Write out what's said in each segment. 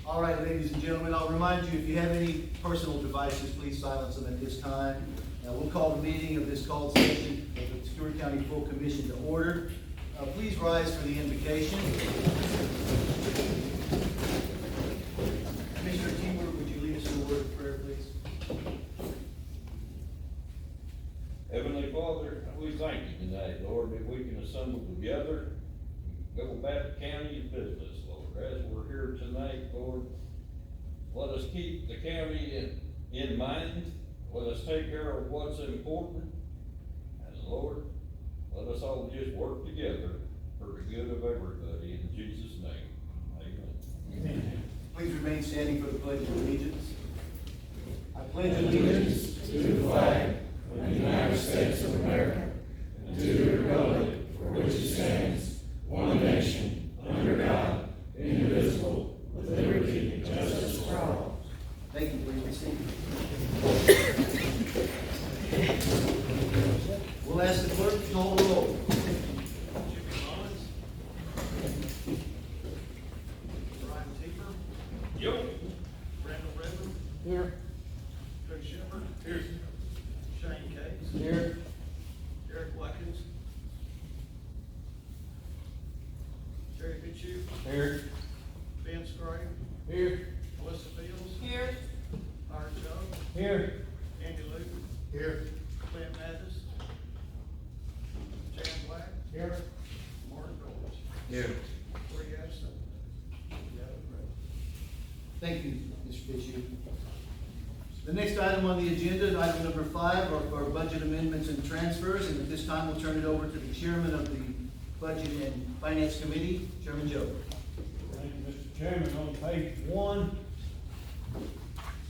All right, ladies and gentlemen, I'll remind you, if you have any personal devices, please silence them at this time. Now, we'll call the meeting of this called session of the Stewart County Full Commission to order. Please rise for the invocation. Commissioner Keeler, would you lead us in a word of prayer, please? Heavenly Father, we thank you today, Lord, that we can assemble together, go about the county's business, Lord. As we're here tonight, Lord, let us keep the county in mind. Let us take care of what's important. And Lord, let us all just work together for the good of everybody. In Jesus' name, amen. Amen. Please remain standing for the Pledge of Allegiance. I pledge allegiance to the flag of the United States of America and to the republic for which it stands, one nation, under God, indivisible, with liberty and justice for all. Thank you. Please be seated. We'll ask the clerk to call the roll. Jimmy Mullins. Brian Teeper. Yo. Randall Redmond. Here. Craig Shepherd. Here. Shane Case. Here. Derek Watkins. Terry Pitchu. Here. Ben Scruggs. Here. Melissa Fields. Here. Howard Joe. Here. Andy Luke. Here. Clint Mathis. Jan Black. Here. Martin Goins. Here. 3 absent. The other present. Thank you, Mr. Fisher. The next item on the agenda, item number 5, are budget amendments and transfers, and at this time we'll turn it over to the chairman of the Budget and Finance Committee, Chairman Joe. Thank you, Mr. Chairman. On page 1,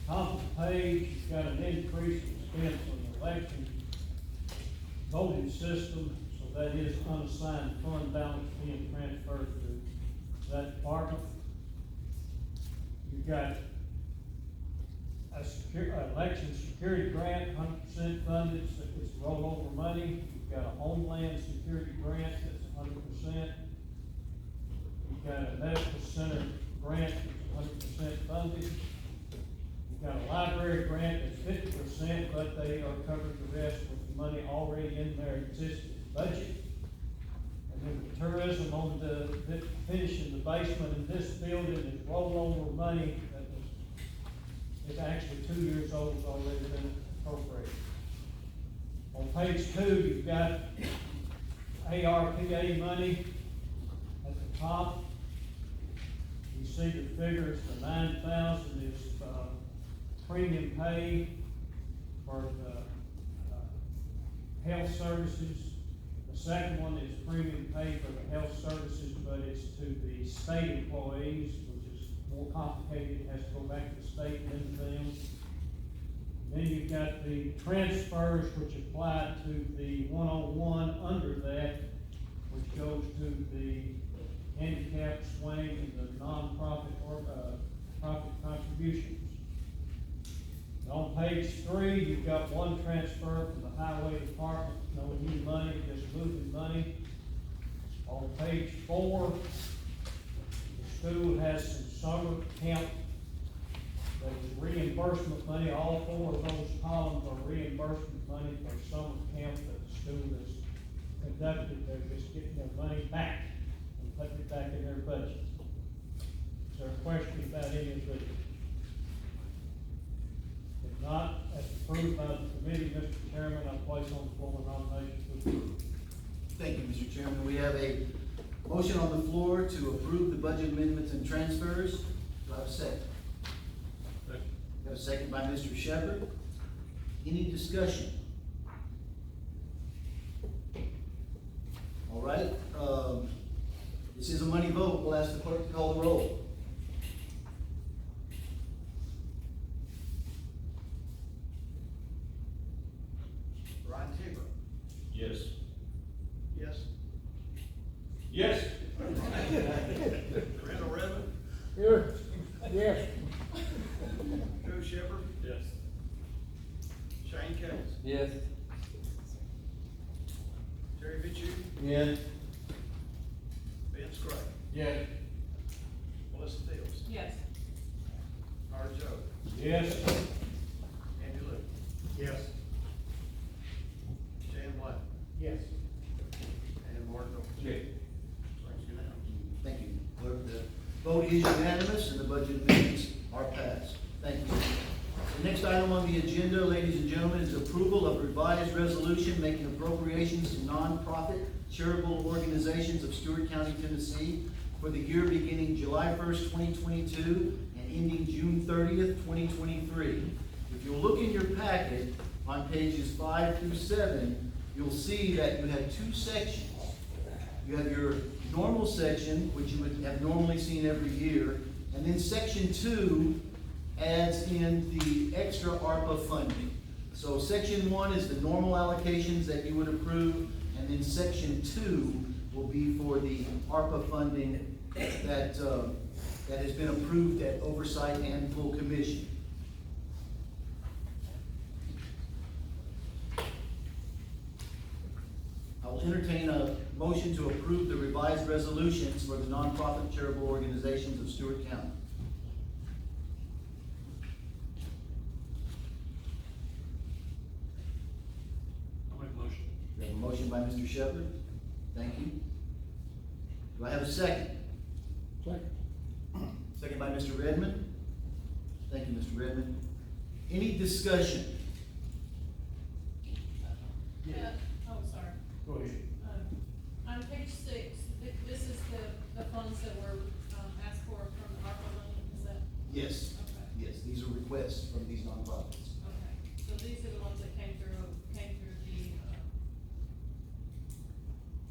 top of the page, you've got an increase in expense on the election voting system, so that is unassigned fund balance being transferred to that department. You've got a election security grant, 100% funded, so it's rollover money. You've got a homeland security grant that's 100%. You've got a medical center grant that's 100% funded. You've got a library grant that's 50%, but they are covering the rest with the money already in their existing budget. And then the tourism on the finishing the basement in this building is rollover money that was, it's actually 2 years old, has already been appropriated. On page 2, you've got ARPA money at the top. You see the figures, the 9,000 is, premium pay for the health services. The second one is premium pay for the health services, but it's to the state employees, which is more complicated, it has to go back to the state and then them. Then you've got the transfers which apply to the 101 under that, which goes to the handicap swing and the non-profit or profit contributions. On page 3, you've got one transfer from the highway department, no new money, just moving money. On page 4, the school has some summer camp that is reimbursement money. All 4 of those columns are reimbursement money for summer camp that the school has conducted. They're just getting their money back and putting it back in their budget. Is there a question about any of these? If not, as approved by the committee, Mr. Chairman, I place on the floor a nomination to approve. Thank you, Mr. Chairman. We have a motion on the floor to approve the budget amendments and transfers. Do I have a second? Second. We have a second by Mr. Shepherd. Any discussion? All right, this is a money vote. We'll ask the clerk to call the roll. Brian Teeper. Yes. Yes. Yes. Randall Redmond. Here. Yes. Joe Shepherd. Yes. Shane Case. Yes. Terry Pitchu. Yes. Ben Scruggs. Yes. Melissa Fields. Yes. Yes. Andy Litt. Yes. Shan White. Yes. And Mark Gold. Yeah. Thanks, unanimous. Thank you. Clerk, the vote is unanimous and the budget amendments are passed. Thank you. The next item on the agenda, ladies and gentlemen, is approval of revised resolution making appropriations to nonprofit charitable organizations of Stewart County, Tennessee for the year beginning July 1st, 2022 and ending June 30th, 2023. If you'll look in your packet on pages 5 through 7, you'll see that you have two sections. You have your normal section, which you would have normally seen every year, and then section 2 adds in the extra ARPA funding. So section 1 is the normal allocations that you would approve, and then section 2 will be for the ARPA funding that has been approved at oversight and full commission. I will entertain a motion to approve the revised resolutions for the nonprofit charitable organizations of Stewart County. I'll make a motion. We have a motion by Mr. Shepherd. Thank you. Do I have a second? Second. Second by Mr. Redmond. Thank you, Mr. Redmond. Any discussion? Oh, sorry. Go ahead. On page 6, this is the funds that were, asked for from the ARPA money, is that, Yes. okay, Yes, these are requests from these nonprofits. okay. So these are the ones that came through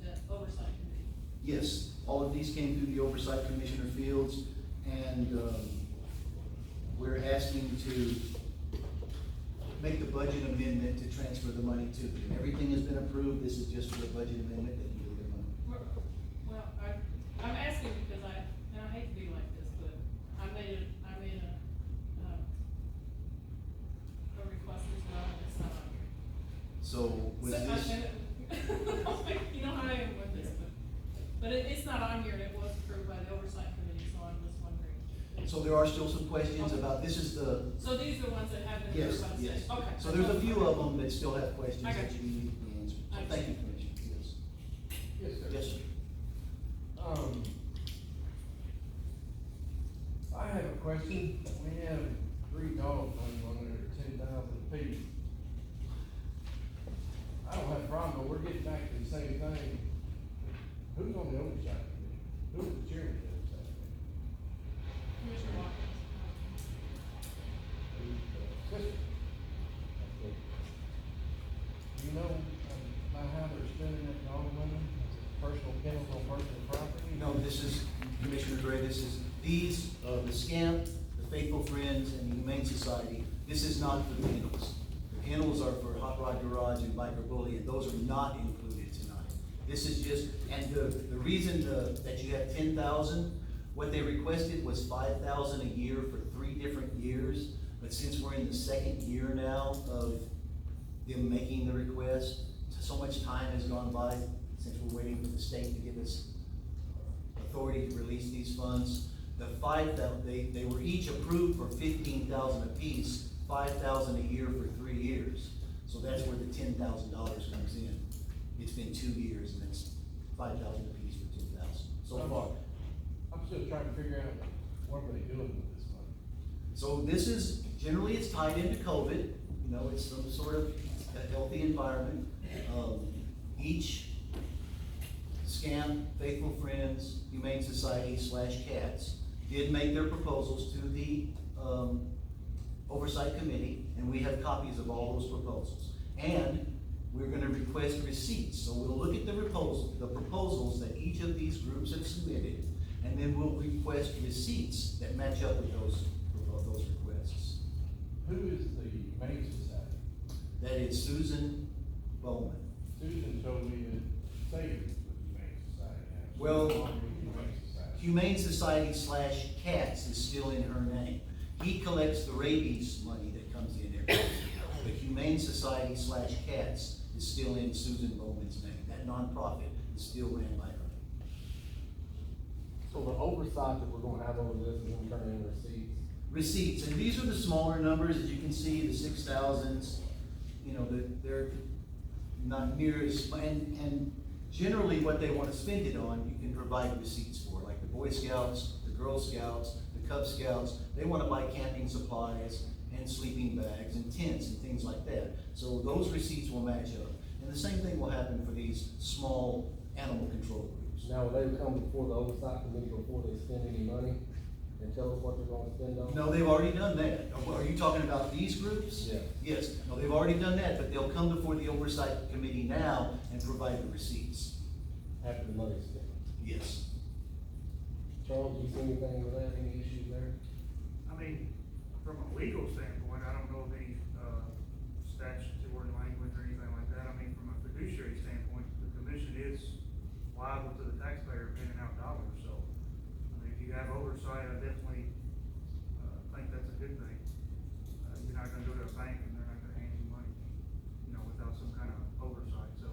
the oversight committee. Yes, all of these came through the oversight, Commissioner Fields, and we're asking to make the budget amendment to transfer the money to them. Everything has been approved, this is just for the budget amendment that you get money. Well, I'm asking because and I hate to be like this, but I made a request as well, and it's not on here. So was So, this, you know how I am with this, but it's not on here, and it was approved by the oversight committee, so I'm just wondering. so there are still some questions about, this is the, So these are the ones that have been yes, approved by the yes. state? Okay. So there's a few of them that still have questions I got that you need to answer. So thank you, Commissioner, yes. Yes, sir. Yes, sir. I have a question. We have 3 dogs on there, 10,000 apiece. I don't have a problem, but we're getting back to the same thing. Who's on the oversight committee? Who's the chairman of the oversight committee? Commissioner Watkins. Who's the assistant? Do you know about how they're spending that dog money? Personal kennels on personal property? No, this is, Commissioner Gray, this is, these, the SCAMP, the Faithful Friends, and the Humane Society, this is not for the kennels. The kennels are for Hot Rod Garage and Biker Bully, and those are not included tonight. This is just, and the reason that you have 10,000, what they requested was 5,000 a year for 3 different years, but since we're in the second year now of them making the request, so much time has gone by since we're waiting for the state to give us authority to release these funds. The 5,000, they were each approved for 15,000 apiece, 5,000 a year for 3 years. So that's where the $10,000 comes in. It's been 2 years and it's 5,000 apiece for 10,000 so far. I'm still trying to figure out what are they doing with this money. So this is, generally it's tied into COVID, you know, it's some sort of a healthy environment. Each SCAMP, Faithful Friends, Humane Society / CATS did make their proposals to the Oversight Committee, and we have copies of all those proposals. And we're gonna request receipts, so we'll look at the proposals that each of these groups have submitted, and then we'll request receipts that match up with those requests. Who is the Humane Society? That is Susan Bowman. Susan told me that Sadie was with Humane Society. Now, Well, she's on the Humane Society. Humane Society / CATS is still in her name. He collects the rabies money that comes in every year. The Humane Society / CATS is still in Susan Bowman's name. That nonprofit is still ran by her. So the oversight that we're gonna have over this is gonna turn in receipts receipts, and these are the smaller numbers, as you can see, the 6,000s, you know, they're not near as, and generally what they wanna spend it on, you can provide receipts for, like the Boy Scouts, the Girl Scouts, the Cub Scouts, they wanna buy camping supplies and sleeping bags and tents and things like that. So those receipts will match up. And the same thing will happen for these small animal control groups. Now, will they come before the oversight committee before they spend any money and tell us what they're gonna spend on? No, they've already done that. Are you talking about these groups? Yeah. Yes, no, they've already done that, but they'll come before the oversight committee now and provide the receipts. After the money's spent. Yes. Charles, do you see anything with that, any issues there? I mean, from a legal standpoint, I don't know of any, statutory language or anything like that. I mean, from a fiduciary standpoint, the commission is liable to the taxpayer paying out dollars, so. I mean, if you have oversight, I definitely, think that's a good thing. You're not gonna go to a bank and they're not gonna hand you money, you know, without some kind of oversight. So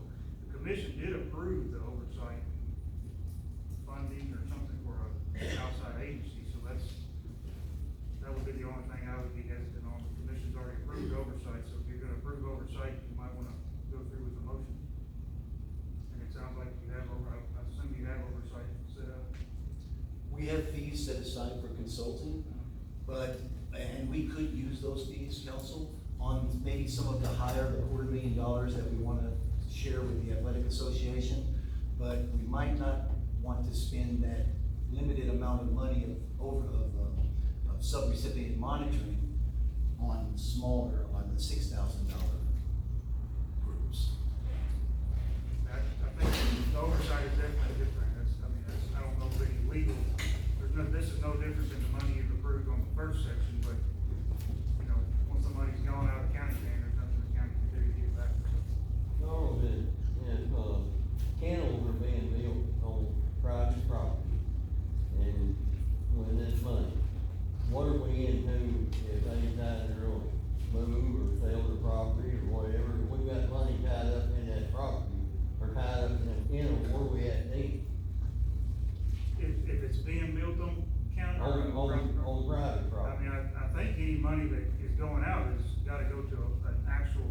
the commission did approve the oversight funding or something for an outside agency, so that would be the only thing I would be hesitant on. The commission's already approved oversight, so if you're gonna approve oversight, you might wanna go through with the motion. And it sounds like you have, I assume you have oversight set up. We have fees set aside for consulting, and we could use those fees, council, on maybe some of the higher, the $250,000 that we wanna share with the athletic association. But we might not want to spend that limited amount of money of subrecipient monitoring on smaller, on the $6,000 groups. I think the oversight is definitely a good thing. I don't know if any legal, this is no different than the money you've approved on the first section, but, you know, once somebody's gone out of county land, there's nothing the county can do to get back. Charles, if kennels are being built on private property, and when this money, what are we into if they decide they're gonna move or sell the property or whatever? We've got money tied up in that property, or tied up in that kennel, where are we at then? If it's being built on county or private property. On private I property. mean, I think any money that is going out has gotta go to an actual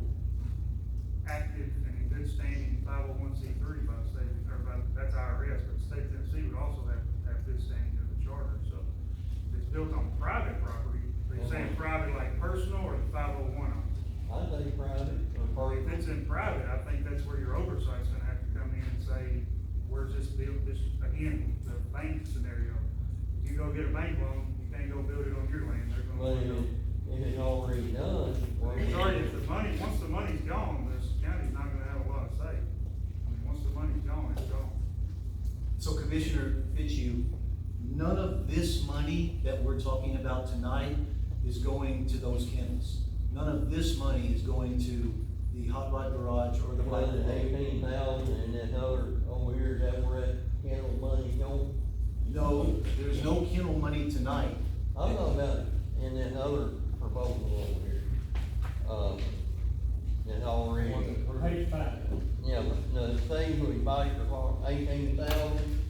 active and in good standing 501c3 by the state, or by, that's IRS, but the state of Tennessee would also have good standing of the charter, so. If it's built on private property, are you saying private like personal or the 501? I say private or If it's in private, I think that's where your oversight's gonna have to come in and say, where's this built, again, the bank scenario. If you go get a bank loan, you can't go build it on your land, they're But gonna. if it's already done, what It's we- already, if the money, once the money's gone, this county's not gonna have a lot of say. I mean, once the money's gone, it's gone. So Commissioner Fitzhugh, none of this money that we're talking about tonight is going to those kennels. None of this money is going to the Hot Rod Garage or the Well, Black the Bull. 18,000 and that other over here, that where that kennel money going? No, there's no kennel money tonight. I'm talking about in that other proposal over here. That already, Page 5. yeah, but the thing we buy for 18,000,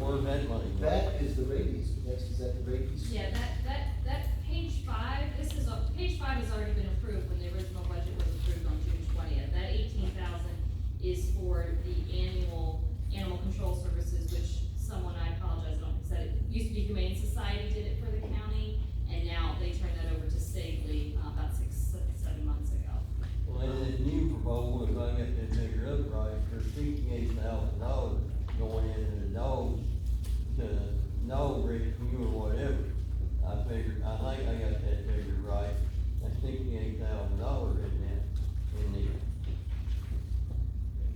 where's that money going? That is the rabies, is that the rabies? Yeah, that page 5, page 5 has already been approved when the original budget was approved on June 20th. That 18,000 is for the annual animal control services, which someone, I apologize, I don't know, said it used to be Humane Society did it for the county, and now they turned that over to Stately, about 7 months ago. Well, in this new proposal, if I get that figure up right, there's $68,000 going into the dogs, to dog rescue or whatever. I think I got that figure right, that's $68,000 in there.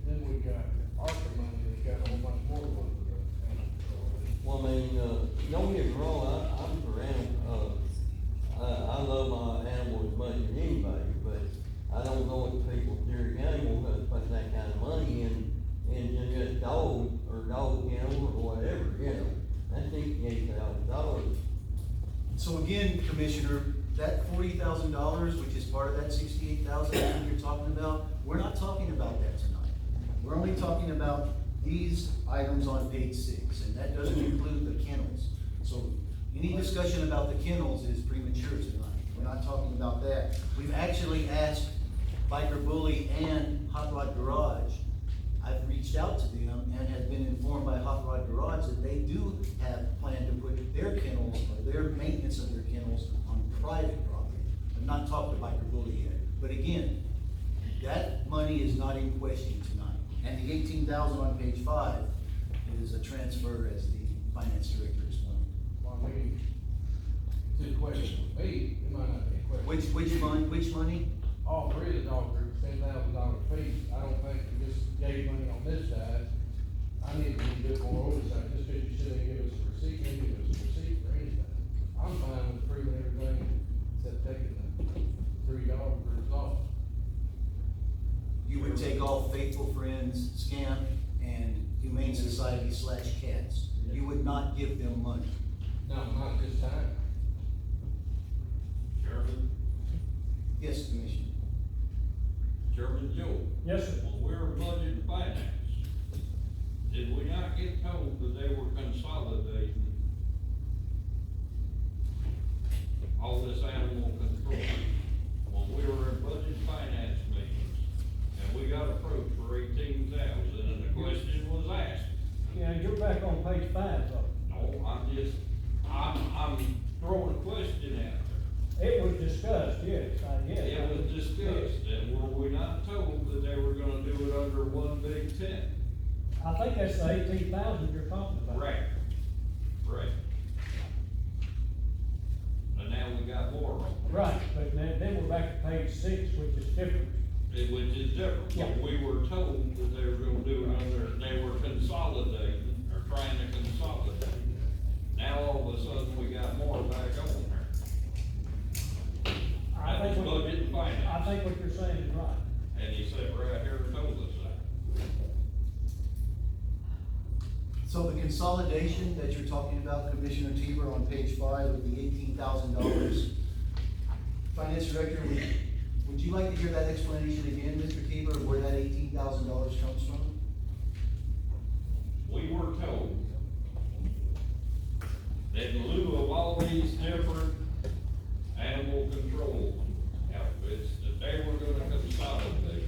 Then we got ARPA money, that's got a whole bunch more money for that. Well, I mean, don't get me wrong, I'm for animal, I love my animals as much as anybody, but I don't know if people, their animals, put that kind of money in just dog, or dog kennel, or whatever, you know, that's $68,000. So again, Commissioner, that $40,000, which is part of that $68,000 that you're talking about, we're not talking about that tonight. We're only talking about these items on page 6, and that doesn't include the kennels. So, Any discussion about the kennels is premature tonight. We're not talking about that. We've actually asked Biker Bully and Hot Rod Garage. I've reached out to them and have been informed by Hot Rod Garage that they do have planned to put their kennels or their maintenance of their kennels on private property. I've not talked to Biker Bully yet. But again, that money is not in question tonight. And the 18,000 on page 5 is a transfer, as the finance director explained. Well, I mean, it's a question with me, it might not be a question. Which money? All three of the dog groups, $10,000 apiece, I don't think we just gave money on this side. I need to be a bit more oversight, just because you said they give us a receipt, they give us a receipt for anything. I'm fine with approving everything, except taking the 3 dog groups off. You would take off Faithful Friends, Scamp, and Humane Society / Cats. You would not give them money. No, not this time. Chairman, Yes, Commissioner. Chairman Joe. Yes, sir. When we were budget and finance, did we not get told that they were consolidating all this animal control? When we were in budget and finance meetings, and we got approached for 18,000, and the question was asked. Yeah, you're back on page 5, though. No, I'm throwing a question out It was discussed, yes, yes. there. It was discussed, and were we not told that they were gonna do it under one big tent? I think that's the 18,000 you're talking about. Right. And now we got more of them. Right, but then we're back to page 6, which is different. Which is different, Yeah. but we were told that they were gonna do it under, they were consolidating, or trying to consolidate. Now all of a sudden, we got more back on there. I That think was what- budget and I finance, think what you're saying is right. and he sat right here and told us that. So the consolidation that you're talking about, Commissioner Teeber, on page 5 of the $18,000, Finance Director, would you like to hear that explanation again, Mr. Teeber, of where that $18,000 comes from? We were told that in lieu of all these different animal control outfits, that they were gonna consolidate.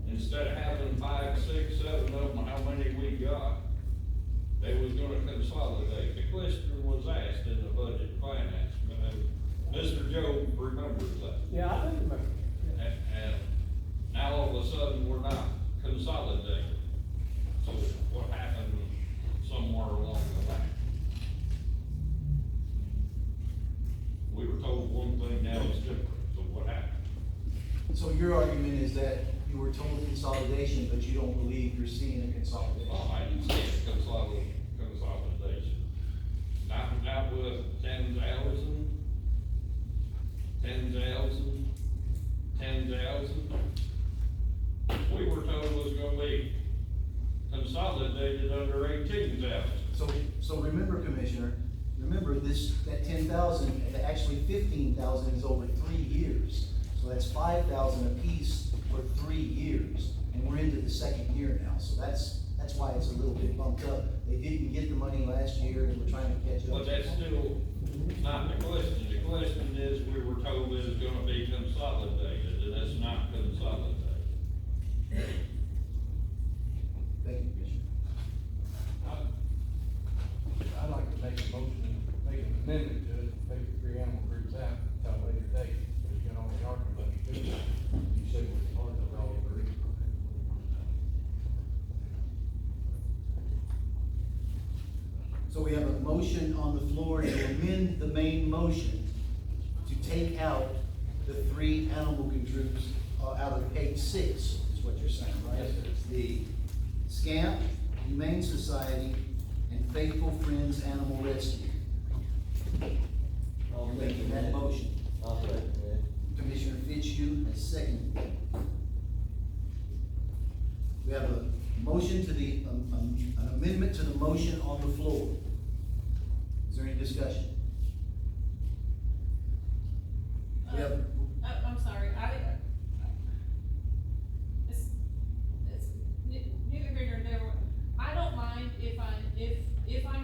Instead of having 5, 6, 7 of them, how many we got, they was gonna consolidate. The question was asked in the budget and finance, and Mr. Joe remembers that. Yeah, I do remember. And now all of a sudden, we're not consolidating. So what happened somewhere along the line? We were told one thing, now it's different, so what happened? So your argument is that you were told consolidation, but you don't believe you're seeing a consolidation? Oh, I didn't say it's consolidation. Not with 10,000. We were told it was gonna be consolidated under 18,000. So remember, Commissioner, that 10,000, actually 15,000 is over 3 years. So that's 5,000 apiece for 3 years, and we're into the second year now, so that's why it's a little bit bumped up. They didn't get the money last year, and we're trying to catch up. But that's still not the question. The question is, we were told it was gonna be consolidated, and that's not consolidated. Thank you, Commissioner. I'd like to make a motion, make an amendment to it, take the 3 animal groups out until a later date, because you can only argue about it. You said we're part of all 3. So we have a motion on the floor to amend the main motion to take out the 3 animal groups out of page 6, is what you're saying, right? Yes, sir. The Scamp, Humane Society, and Faithful Friends Animal Rescue. I'll You're make making that motion. I'll second that. Commissioner Fitzhugh has seconded it. We have a motion to the, an amendment to the motion on the floor. Is there any discussion? We have, I'm sorry, it's neither here nor there. I don't mind if I'm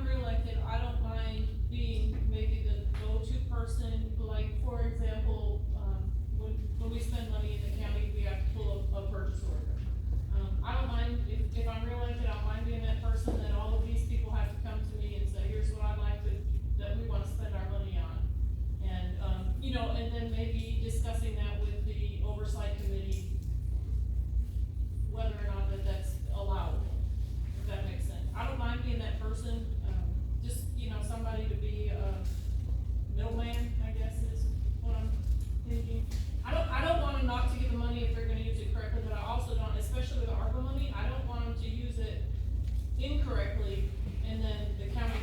maybe discussing that with the oversight committee, whether or not that's allowable, if that makes sense. I don't mind being that person, just, somebody to be a middleman, I guess is what I'm thinking. I don't want them not to get the money if they're gonna use it correctly, but I also don't, especially with the ARPA money, I don't want them to use it incorrectly, and then the county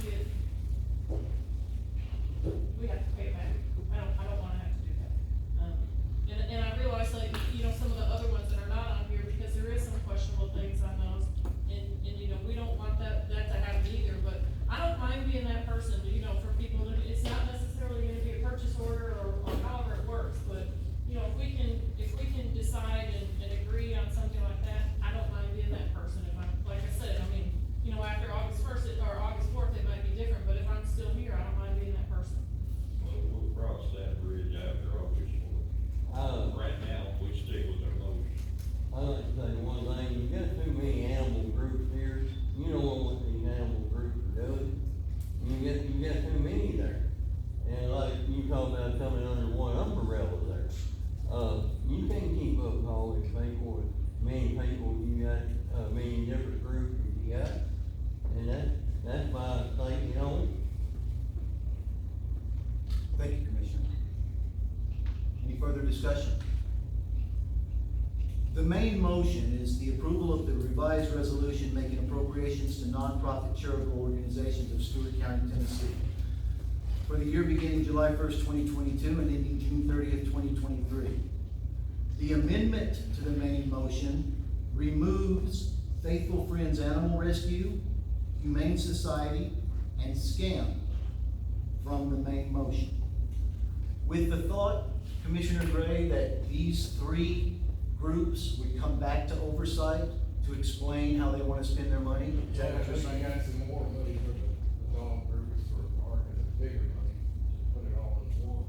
we have to pay it back. I don't wanna have to do that. And I realize, like, some of the other ones that are not on here, because there is some questionable things on those, and we don't want that to happen either, but I don't mind being that person, for people, it's not necessarily gonna be a purchase order or however it works, but, if we can decide and agree on something like that, I don't mind being that person. If I'm, like I said, after August 1st or August 4th, it might be different, but if I'm still here, I don't mind being that person. Well, we'll cross that bridge after August 4th. Right now, we stick with our motion. I like to say one thing, you got too many animal groups here, you don't know what these animal groups are doing. You got too many there. And like you talk about coming under one umbrella there. You can't keep up with all these people, with many people you got, many different groups you got. And that's why I think, Thank you, Commissioner. Any further discussion? The main motion is the approval of the revised resolution making appropriations to nonprofit charitable organizations of Stewart County, Tennessee, for the year beginning July 1st, 2022 and ending June 30th, 2023. The amendment to the main motion removes Faithful Friends Animal Rescue, Humane Society, and SCAM from the main motion, with the thought, Commissioner Gray, that these three groups would come back to oversight to explain how they want to spend their money. Is that Yeah, what you're saying? I got some more money for the dog groups for ARC as a bigger money, put it all in one.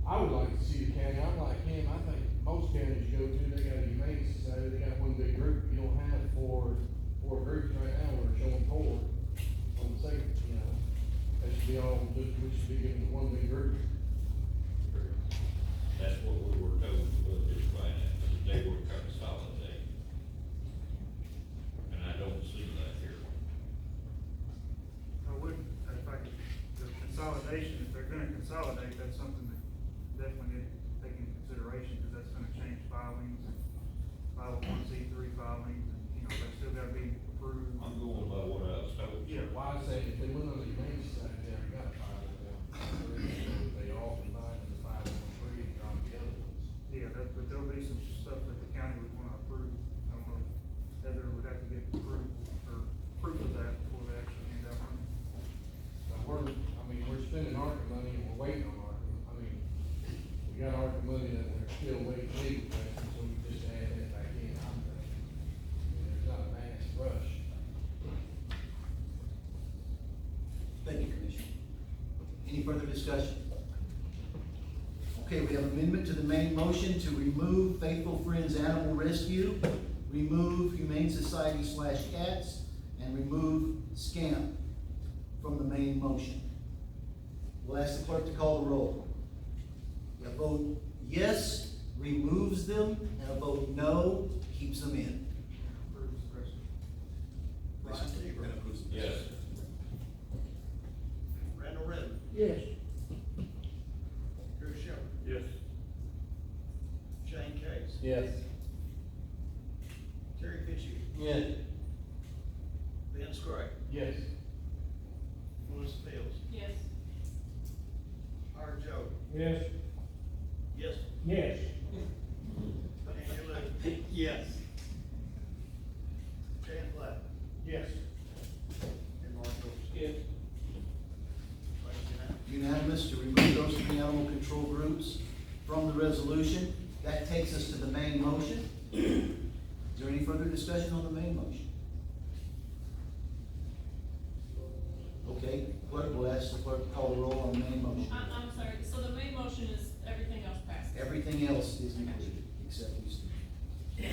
I would like to see the county, I'm like him, I think most counties you go to, they got a humane society, they got one big group, you don't have four groups right now, we're showing four on the second, that should be all, just, we should be giving one big group. That's what we were told with this finance, that they were consolidating. And I don't see that here. I would, the consolidation, if they're gonna consolidate, that's something that definitely need to take into consideration, because that's gonna change filings, 501c3 filings, and, they still gotta be approved. I'm going by what I was told. Yeah. Why I say, if they went on the humane society, they already got a 501, they all combined in the 501 and drop the other ones. Yeah, but there'll be some stuff that the county would wanna approve. I don't know, Heather would have to get approval, or proof of that before they actually hand out money. So we're spending ARPA money and we're waiting on ARPA, we got ARPA money that we're still waiting legal questions, so we just add that back in, there's not a mass rush. Thank you, Commissioner. Any further discussion? Okay, we have amendment to the main motion to remove Faithful Friends Animal Rescue, remove Humane Society /Cats, and remove SCAM from the main motion. We'll ask the clerk to call the roll. A vote yes removes them, and a vote no keeps them in. Approves the rest. Yes. Randall Redmond. Yes. Drew Shelby. Yes. Shane Case. Yes. Terry Fisher. Yes. Ben Scrape. Yes. Melissa Fields. Yes. Art Joe. Yes. Yes. Yes. Andrew Lewis. Yes. Jan Platt. Yes. And Mark Wilson. Yes. Unanimous to remove those three animal control groups from the resolution. That takes us to the main motion. Is there any further discussion on the main motion? Okay, clerk, we'll ask the clerk to call the roll on the main motion. I'm sorry, so the main motion is everything else passed? Everything else is included, except these three.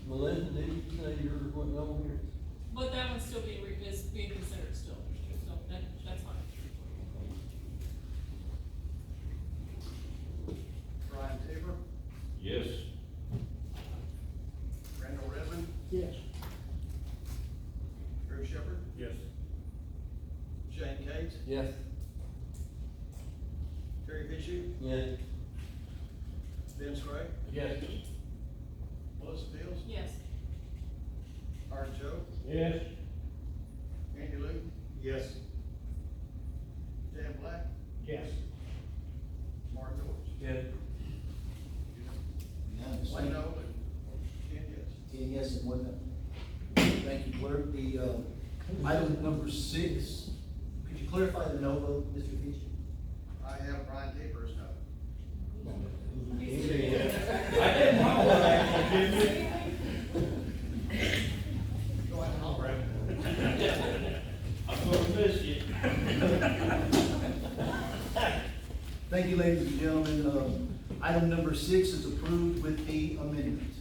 Melissa, did you say yours wasn't on here? But that one's still is being considered still, so that's fine. Yes. Shane Cates, Yes. Terry Fisher, Yes. Ben Spray, Yes. Melissa Fields, Yes. Art Joe, Yes. Andy Luke, Yes. Dan Black, Yes. Mark Dorr. Yes. Wayne Nolan, Ken yes. 10 yes and 1 no. Thank you, clerk. The, item number 6, could you clarify the no vote, Mr. Fitch? I have Brian Tabor as no. I didn't know that, didn't you? Go ahead, I'll break. I'm gonna miss you. Thank you, ladies and gentlemen. Item number 6 is approved with the amendment.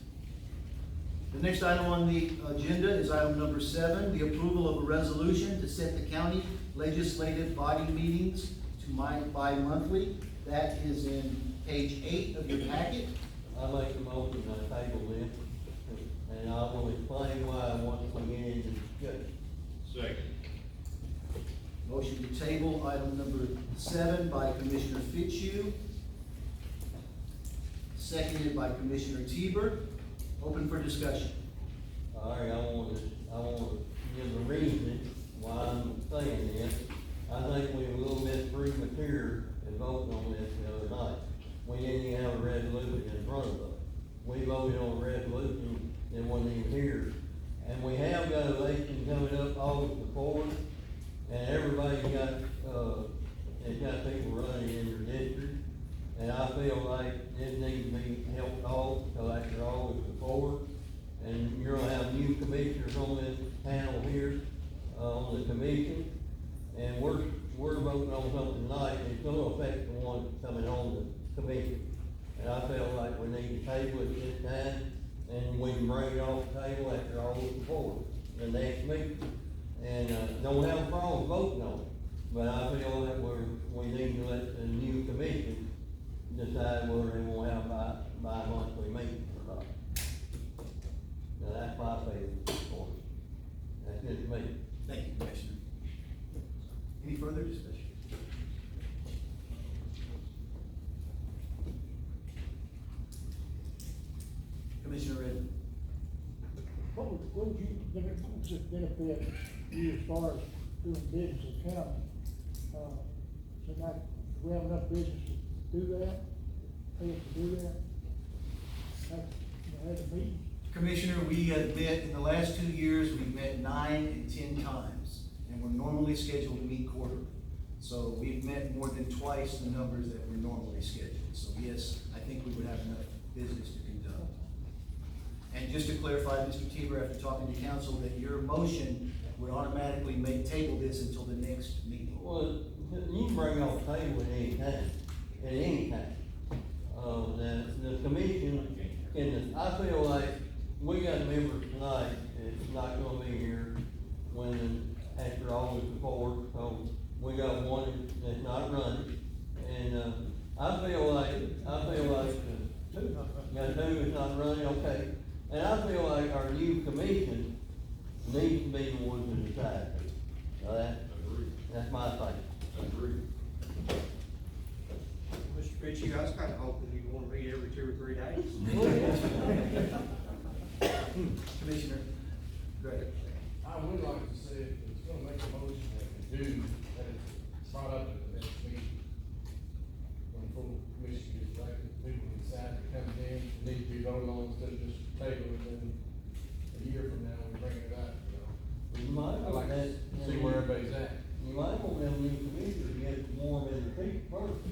The next item on the agenda is item number 7, the approval of a resolution to set the county legislative body meetings to bi-monthly. That is in page 8 of your packet. I make the motion, I table this, and I will explain why I want to get into discussion. Second. Motion to table item number 7 by Commissioner Fitzhugh, seconded by Commissioner Teber. Open for discussion. All right, I want to give the reason why I'm saying this. I think we were a little bit premature in voting on this the other night. We didn't even have a resolution in front of us. We voted on a resolution that wasn't even here. And we have got an election coming up August the 4th, and everybody's got, it's got people running in their district. And I feel like this needs to be helped off till after August the 4th. And you're gonna have new commissioners on this panel here, on the commission. And we're voting on something tonight, and it's gonna affect the one coming on the commission. And I feel like we need to table it this time, and we can bring it off the table after August the 4th, the next meeting. And, don't have a problem voting on it, but I feel that we need to let the new commission decide whether they want to have bi-monthly meetings or not. Now, that's my feeling for it. That's just me. Thank you, Commissioner. Any further discussion? Commissioner Redmond. What would you, benefit you as far as doing business in county? So now, do we have enough business to do that? Pay us to do that? Have a meeting? Commissioner, we have met, in the last 2 years, we've met 9 and 10 times, and we're normally scheduled to meet quarterly. So we've met more than twice the numbers that we're normally scheduled. So yes, I think we would have enough business to conduct. And just to clarify, Mr. Teber, after talking to council, that your motion would automatically make table this until the next meeting. Well, you can bring off the table at any time. The commission, I feel like we got members tonight that's not gonna be here after August the 4th, so we got one that's not running. And, I feel like, got two that's not running, okay. And I feel like our new commission needs to be the one to decide. That's my thing. Agreed. Mr. Ritchie, I was kinda hoping you wanna meet every 2 or 3 days. Commissioner Gregg. I would like to say, if it's gonna make a motion that we do, that it's brought up at the next meeting. When full commission is elected, people decide to come in, need to be voted on instead of just table it, and a year from now, we bring it up, you know. You might I want like to that. see where everybody's at. You might want them new commissioners to get warm in the feet first.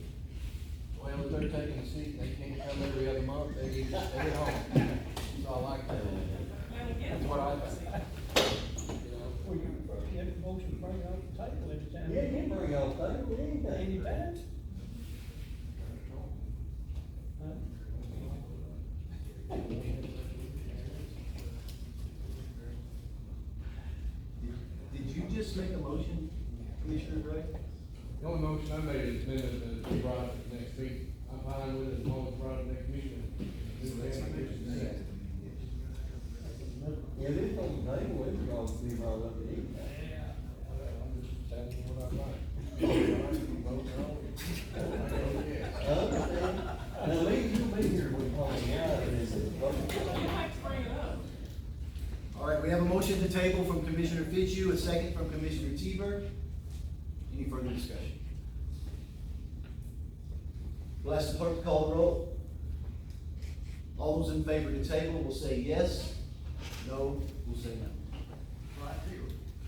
Well, if they're taking a seat, they can't come every other month, they need to stay at home. So I like that. That's what I think. You know, Well, you have a motion to bring it off the table every time. Yeah, you can bring out table anytime. Anytime. Did you just make a motion, Commissioner Gregg? the only motion I made is minute that it's brought up at the next meeting. I'm fine with it as long as it's brought up at the next meeting. If it's on the table, it could always be brought up at any time. table from Commissioner Fitzhugh, a second from Commissioner Teber. Any further discussion? We'll ask the clerk to call the roll. All those in favor to table will say yes. No, will say no.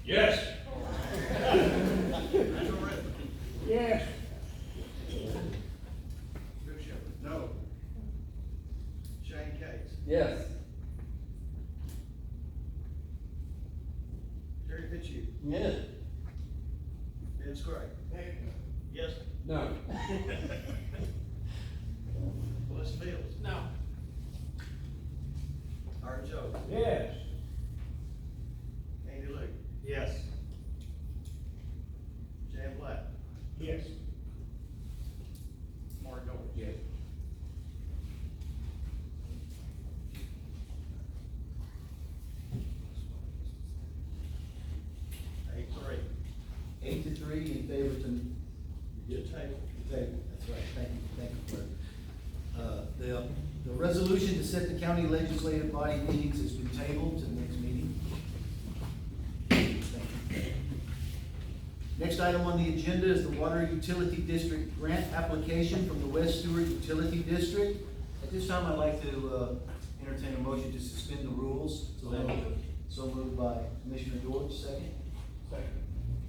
Yes. Yes. Bill Shepherd. No. Shane Case. Yes. Terry Fitzhugh. Yes. Dennis Gray. Yes. No. Melissa Fields. No. Art Joe. Yes. Andy Luke. Yes. Jan Black. Yes. Mark Gold. Yes. Eight, three. 8-3 in favor to Good table. table. That's right, thank you, clerk. The resolution to set the county legislative body meetings has been tabled to the next meeting. Thank you. Next item on the agenda is the Water Utility District grant application from the West Stewart Utility District. At this time, I'd like to entertain a motion to suspend the rules. So moved by Commissioner George, second. Second.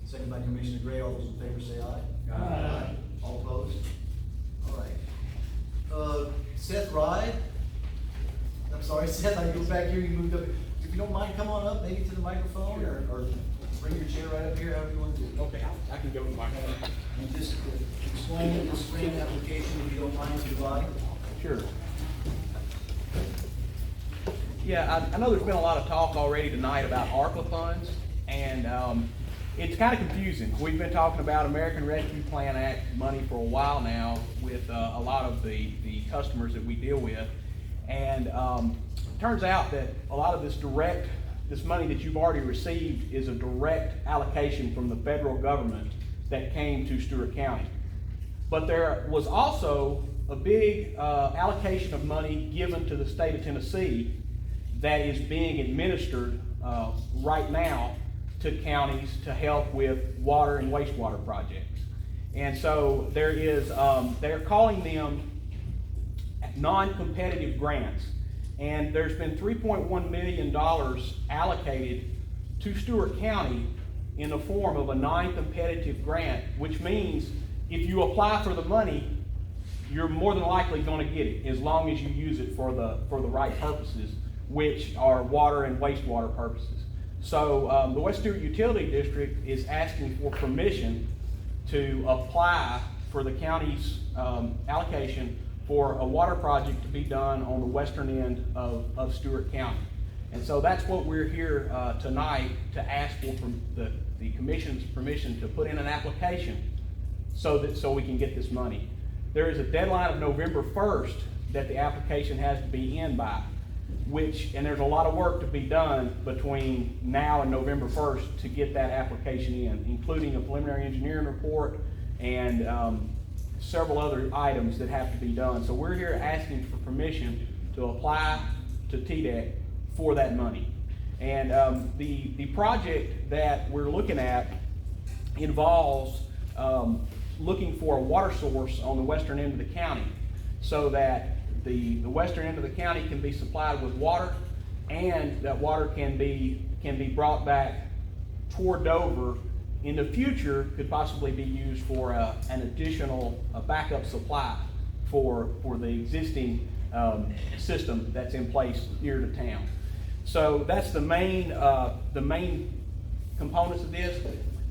Second by Commissioner Gray. All those in favor say aye. Aye. All opposed? All right. Seth Ride. I'm sorry, Seth, I go back here, you moved up. If you don't mind, come on up, maybe to the microphone, or bring your chair right up here, however you want to do it. Okay, I can go with my. And just explain this grant application, if you don't mind, to the body. Sure. Yeah, I know there's been a lot of talk already tonight about ARPA funds, and it's kind of confusing. We've been talking about American Rescue Plan Act money for a while now with a lot of the customers that we deal with, and it turns out that a lot of this money that you've already received is a direct allocation from the federal government that came to Stewart County. But there was also a big allocation of money given to the state of Tennessee that is being administered right now to counties to help with water and wastewater projects. And so there is, they're calling them non-competitive grants. And there's been $3.1 million allocated to Stewart County in the form of a non-competitive grant, which means if you apply for the money, you're more than likely going to get it as long as you use it for the right purposes, which are water and wastewater purposes. So the West Stewart Utility District is asking for permission to apply for the county's allocation for a water project to be done on the western end of Stewart County. And so that's what we're here tonight to ask for from the commission's permission to put in an application so we can get this money. There is a deadline of November 1st that the application has to be in by, and there's a lot of work to be done between now and November 1st to get that application in, including a preliminary engineering report and several other items that have to be done. So we're here asking for permission to apply to TDEC for that money. And the project that we're looking at involves looking for a water source on the western end of the county so that the western end of the county can be supplied with water, and that water can be brought back toward Dover. In the future, could possibly be used for an additional backup supply for the existing system that's in place near the town. So that's the main components of this.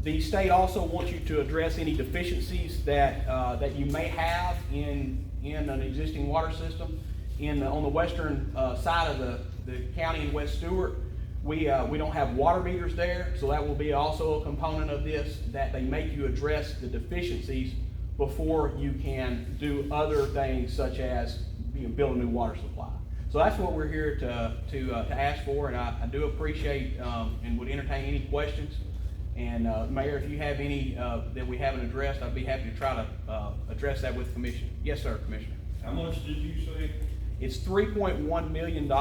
The state also wants you to address any deficiencies that you may have in an existing water system. On the western side of the county in West Stewart, we don't have water meters there, so that will be also a component of this, that they make you address the deficiencies before you can do other things such as build a new water supply. So that's what we're here to ask for, and I do appreciate and would entertain any questions. And Mayor, if you have any that we haven't addressed, I'd be happy to try to address that with the commission. Yes, sir, Commissioner. How much did you say? It's $3.1 million,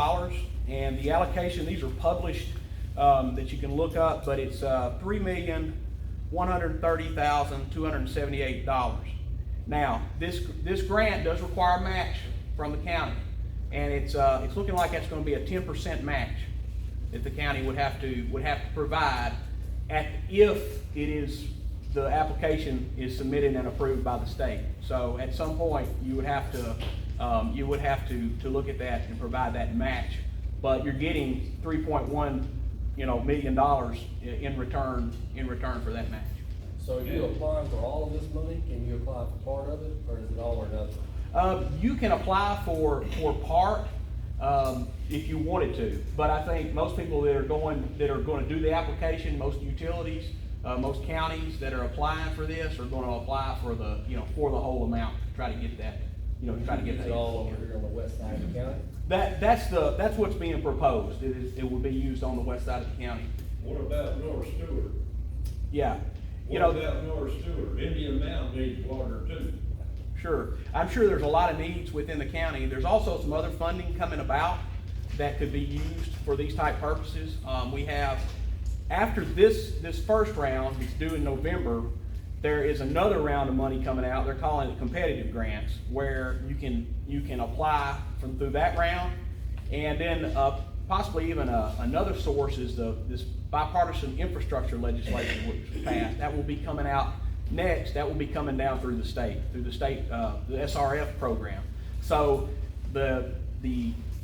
and the allocation, these are published that you can look up, but it's, $3,130,278. Now, this grant does require a match from the county, and it's looking like that's gonna be a 10% match that the county would have to provide if the application is submitted and approved by the state. So at some point, you would have to look at that and provide that match. But you're getting $3.1 million in return for that match. So are you applying for all of this money? Can you apply for part of it, or is it all or nothing? You can apply for part, if you wanted to, but I think most people that are going to do the application, most utilities, most counties that are applying for this are going to apply for the whole amount, to try to get that, Is it all over here on the west side of the county? That's what's being proposed. It will be used on the west side of the county. What about North Stewart? Yeah. What about North Stewart? Indian Mountain needs water too. Sure. I'm sure there's a lot of needs within the county. There's also some other funding coming about that could be used for these type purposes. We have, after this first round, it's due in November, there is another round of money coming out. They're calling it competitive grants, where you can apply through that round. And then possibly even another source is this bipartisan infrastructure legislation which was passed. That will be coming out next. That will be coming down through the state, the SRF program. So the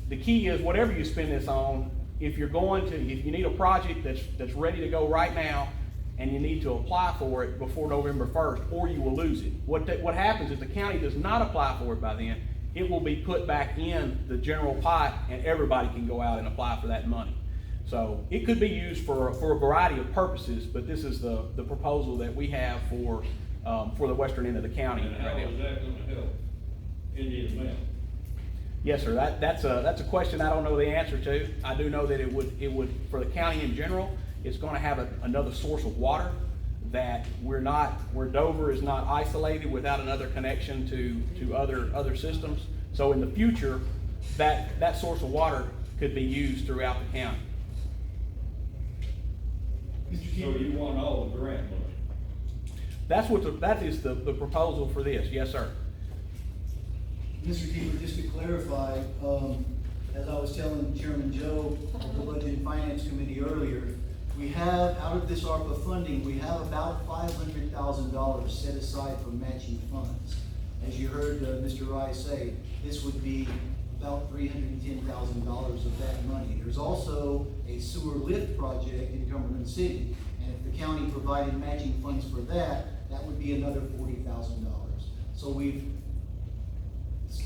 key is, whatever you spend this on, if you need a project that's ready to go right now, and you need to apply for it before November 1st, or you will lose it. What happens is the county does not apply for it by then, it will be put back in the general pot, and everybody can go out and apply for that money. So it could be used for a variety of purposes, but this is the proposal that we have for the western end of the county. And how is that gonna help Indian Mountain? Yes, sir. That's a question I don't know the answer to. I do know that it would for the county in general, it's going to have another source of water that where Dover is not isolated without another connection to other systems. So in the future, that source of water could be used throughout the county. So you want all the grant money? That is the proposal for this. Yes, sir. Mr. Keeper, just to clarify, as I was telling Chairman Joe of the Budget and Finance Committee earlier, we have, out of this ARPA funding, we have about $500,000 set aside for matching funds. As you heard Mr. Rice say, this would be about $310,000 of that money. There's also a sewer lift project in Cumberland City, and if the county provided matching funds for that, that would be another $40,000. So we've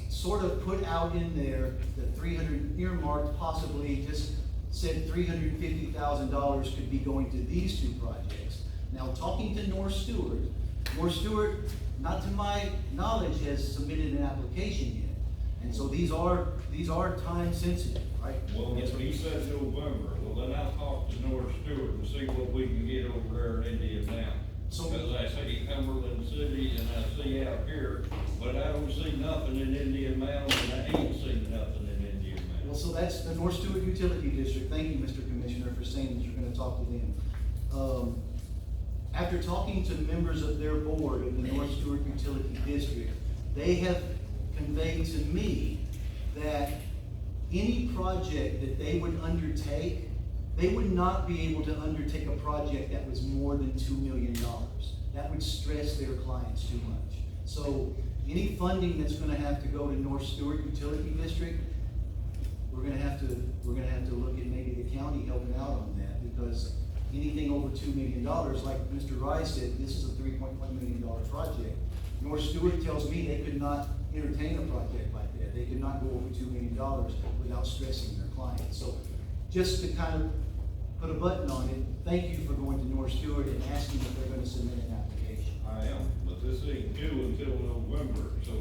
sort of put out in there the 300 earmarked, possibly just said $350,000 could be going to these two projects. Now, talking to North Stewart, not to my knowledge, has submitted an application yet. And so these are time sensitive, right? Well, Yes, he said November. Well, then I'll talk to North Stewart and see what we can get over there in Indian Mountain. So- Because I see Cumberland City and I see out here, but I don't see nothing in Indian Mountain, and I ain't seen nothing in Indian Mountain. Well, so that's the North Stewart Utility District. Thank you, Mr. Commissioner, for saying that you're gonna talk to them. After talking to members of their board of the North Stewart Utility District, they have conveyed to me that any project that they would undertake, they would not be able to undertake a project that was more than $2 million. That would stress their clients too much. So any funding that's gonna have to go to North Stewart Utility District, we're gonna have to look at maybe the county helping out on that, because anything over $2 million, like Mr. Rice said, this is a $3.1 million project. North Stewart tells me they could not entertain a project like that. They could not go over $2 million without stressing their clients. So just to kind of put a button on it, thank you for going to North Stewart and asking if they're gonna submit an application. I am, but this ain't due until November, so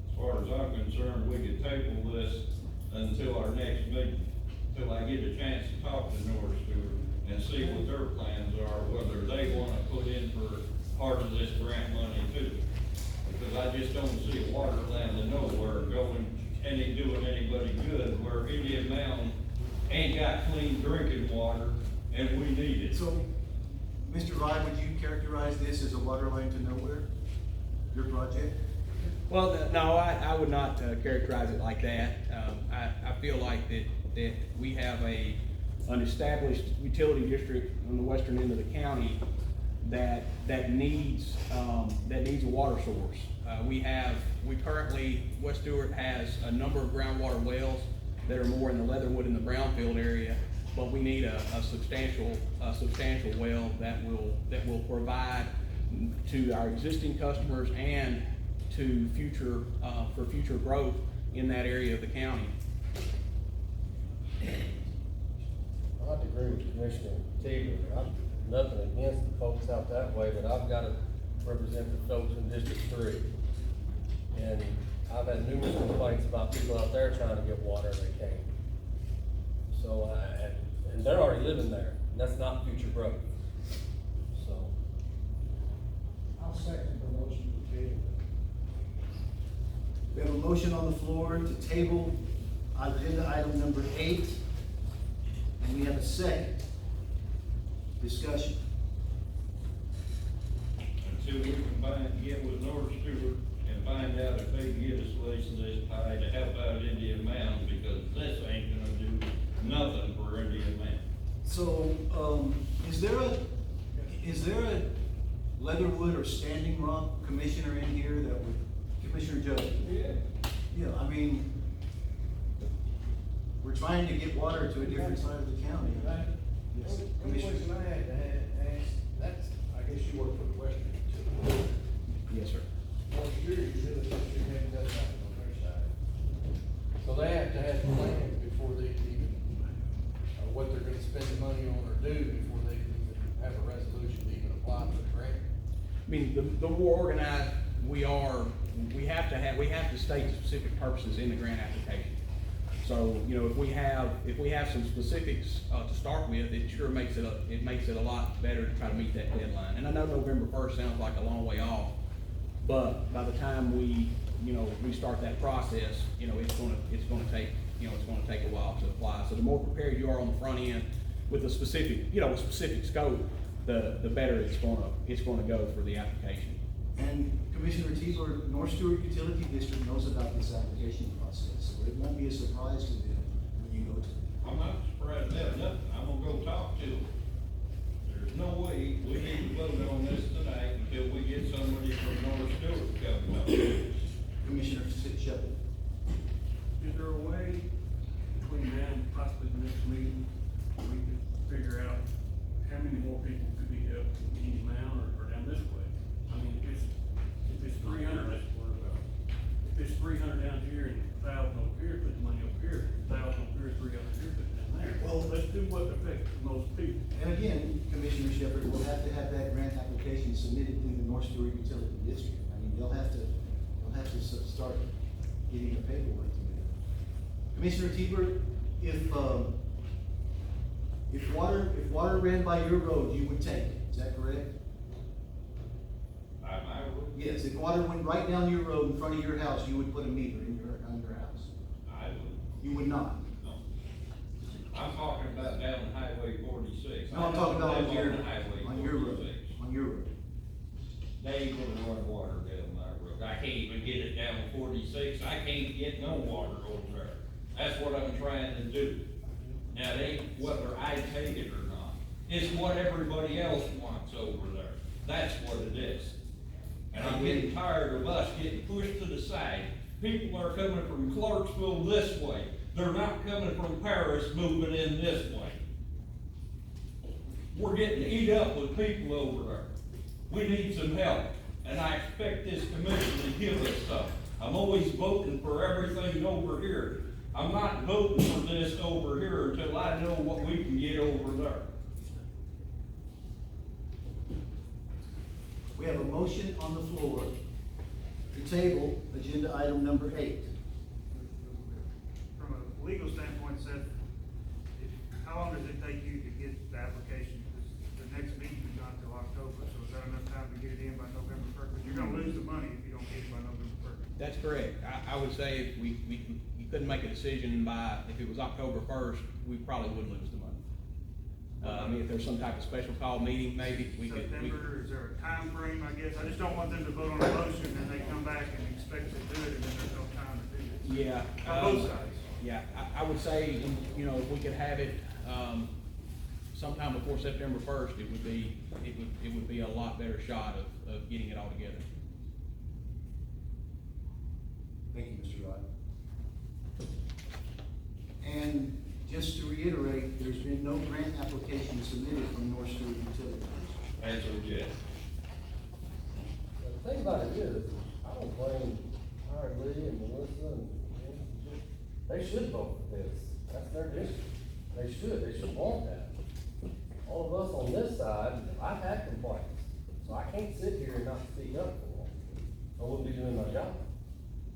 as far as I'm concerned, we could table this until our next meeting, till I get a chance to talk to North Stewart and see what their plans are, whether they wanna put in for part of this grant money too. Because I just don't see a water line to nowhere doing anybody good, where Indian Mountain ain't got clean drinking water. and we need it. So, Mr. Rye, would you characterize this as a water line to nowhere, your project? Well, no, I would not characterize it like that. I feel like that we have an established utility district on the western end of the county that needs a water source. We currently, West Stewart has a number of groundwater wells that are more in the Leatherwood and the Brownfield area, but we need a substantial well that will provide to our existing customers and to for future growth in that area of the county. I have to agree with Commissioner Teeter. I'm nothing against the folks out that way, but I've got to represent the folks in District 3. And I've had numerous complaints about people out there trying to get water and they can't. So, and they're already living there, and that's not future growth. So. I'll second the motion to table. We have a motion on the floor to table agenda item number 8, and we have a second. Discussion. Until we can get with North Stewart and find out if they can get us leasing this pie to help out Indian Mountain, because this ain't gonna do nothing for Indian Mountain. So, is there a Leatherwood or Standing Rock commissioner in here that would, Commissioner Joe? Yeah. Yeah, I mean, we're trying to get water to a different side of the county. Yes, One Commissioner. question I had to ask, that's, I guess you work for the Western Utility. Yes, sir. North Stewart Utility District hasn't done nothing on their side. So they have to have plans before they can even, what they're gonna spend the money on or do before they can even have a resolution to even apply for the grant. I mean, the more organized we are, we have to state specific purposes in the grant application. So, you know, if we have some specifics, to start with, it sure makes it a lot better to try to meet that deadline. And I know November 1st sounds like a long way off, but by the time we start that process, it's gonna take a while to apply. So the more prepared you are on the front end with a specific scope, the better it's gonna go for the application. And Commissioner Teeter, North Stewart Utility District knows about this application process, so it won't be a surprise to them when you go to them. I'm not surprised about nothing, I'm gonna go talk to them. There's no way we need to vote on this tonight until we get somebody from North Stewart to come up. Commissioner Shepard. Is there a way between now and possibly the next meeting, we could figure out how many more people could be up in Indian Mountain or down this way? I mean, if it's 300, that's what we're about. If it's 300 down here and 1,000 over here, put the money over here, 1,000 over here, 300 here, put it down there. Well, let's do what affects the most people. And again, Commissioner Shepard, we'll have to have that grant application submitted through the North Stewart Utility District. I mean, they'll have to start getting the paperwork together. Commissioner Teeter, if water ran by your road, you would take it, is that correct? I would. Yes, if water went right down your road in front of your house, you would put a meter on your house. I would. You would not. No. I'm talking about down Highway 46. No, I'm talking about I on live your, the Highway on your road, 46. on your road. They ain't gonna run water down my road. I can't even get it down 46. I can't get no water over there. That's what I'm trying to do. Now, it ain't whether I take it or not. It's what everybody else wants over there. That's what it is. And I'm getting tired of us getting pushed to the side. People are coming from Clarksville this way. They're not coming from Paris moving in this way. We're getting eat up with people over there. We need some help, and I expect this commission to give us some. I'm always voting for everything over here. I'm not voting for this over here until I know what we can get over there. We have a motion on the floor to table agenda item number 8. From a legal standpoint, Seth, how long does it take you to get the application? Because the next meeting is not until October, so is that enough time to get it in by November 1st? Because you're gonna lose the money if you don't get it by November 1st. That's correct. I would say if you couldn't make a decision by, if it was October 1st, we probably would lose the money. I mean, if there's some type of special call meeting, maybe we could. September, is there a time frame? I guess? I just don't want them to vote on a motion and they come back and expect to do it and then there's no time to do it. Yeah. On both sides. Yeah, I would say, you know, if we could have it, sometime before September first, it would be a lot better shot of getting it all together. Thank you, Mr. Rod. And just to reiterate, there's been no grant application submitted from North Stewart Utilities. Answer yes. The thing about it is, I don't blame Howard Lee and Melissa and, they should vote for this. That's their district. They should want that. All of us on this side, I've had complaints, so I can't sit here and not speak up for them. I wouldn't be doing my job.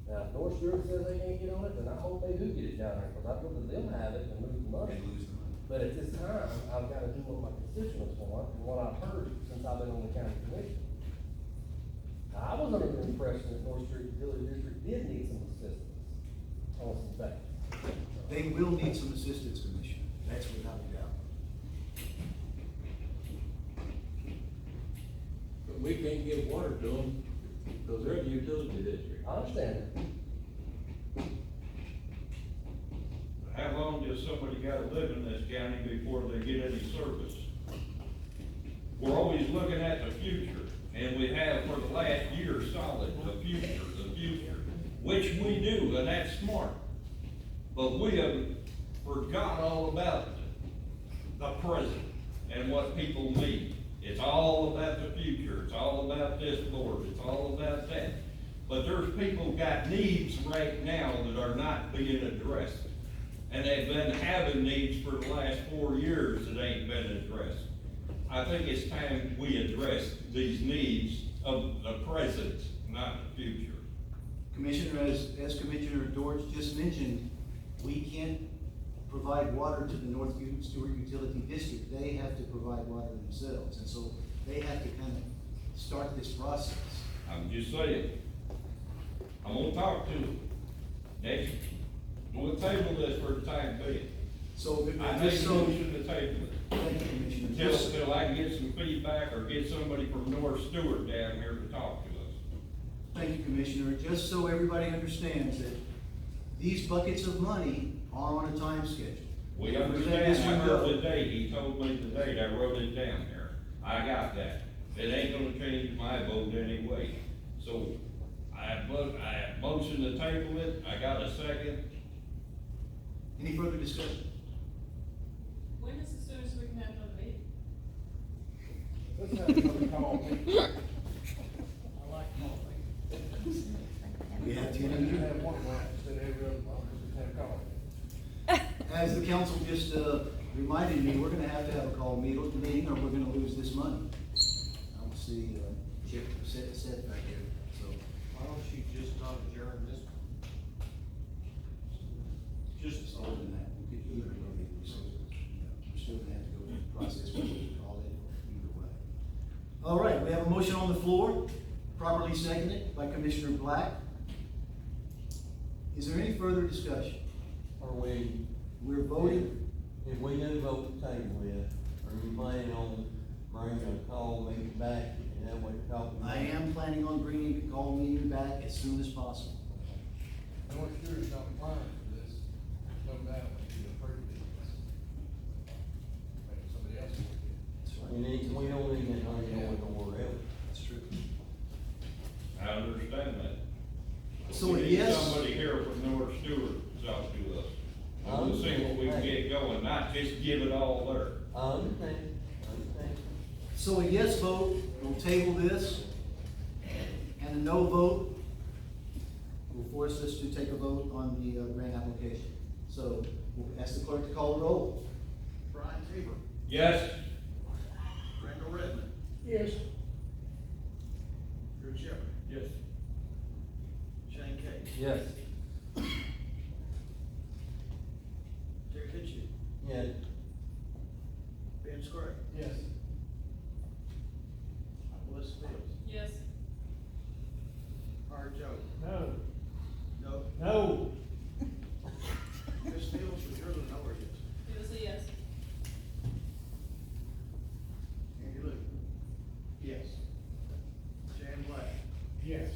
Now, if North Stewart says they can't get on it, then I hope they do get it down there, because I'd rather them have it than lose the money. But at this time, I've gotta do what my constituents want, and what I've heard since I've been on the county commission. Now, I was under the impression that North Stewart Utility District did need some assistance on some things. They will need some assistance, Commissioner. That's without a doubt. But we can't give water to them, because they're the utility district. I understand it. How long does somebody gotta live in this county before they get any service? We're always looking at the future, and we have for the last year solid, the future, which we do, and that's smart. But we have forgot all about the present and what people need. It's all about the future, it's all about this board, it's all about that. But there's people got needs right now that are not being addressed. And they've been having needs for the last 4 years that ain't been addressed. I think it's time we address these needs of the present, not the future. Commissioner, as Commissioner Dortch just mentioned, we can't provide water to the North Stewart Utility District. They have to provide water themselves, and so they have to kind of start this process. I'm just saying. I'm gonna talk to them. Next, we'll table this for the time being. So, I just think so, we should table it. thank you, Commissioner. Until I can get some feedback or get somebody from North Stewart down here to talk to us. Thank you, Commissioner. Just so everybody understands that these buckets of money are on a time schedule. We Let understand, this I one heard go. the date, he told me the date, I wrote it down there. I got that. It ain't gonna change my vote anyway. So, I motion to table it, I got a second. Any further discussion? When is as soon as we can have another meeting? Let's have another call meeting. I like call meetings. We have You 10 have one month instead of every other month, just have a call. As the council just reminded me, we're gonna have to have a call meeting or we're gonna lose this money. I don't see, check, set back here, so. Why don't you just not adjourn this? Just older than that, we could either way, so, we're still gonna have to go through the process, whether we call it either way. All right, we have a motion on the floor, properly seconded by Commissioner Black. Is there any further discussion? We're voting, If we do vote to table it, are you planning on bringing a call meeting back, and that way talking? I am planning on bringing the call meeting back as soon as possible. North Stewart's not applying for this, there's no doubt that you approved it. Maybe somebody else will get it. That's right. And we don't need that money going nowhere else. That's true. I understand that. So We a need yes? somebody here from North Stewart to talk to us. And we'll see what we can get going, not just give it all there. I understand. So a yes vote will table this, and a no vote will force us to take a vote on the grant application. So we'll ask the clerk to call the roll. Brian Tabor, Yes? Randall Redmond, Yes. Drew Shepherd, Yes. Shane Case, Yes. Terry Hitchens, Yeah, Ben Scruggs, Yes. Melissa Fields, Yes. Howard Joe, No. no, No. Chris Fields, was yours or no, or yes? It was a yes. Yes.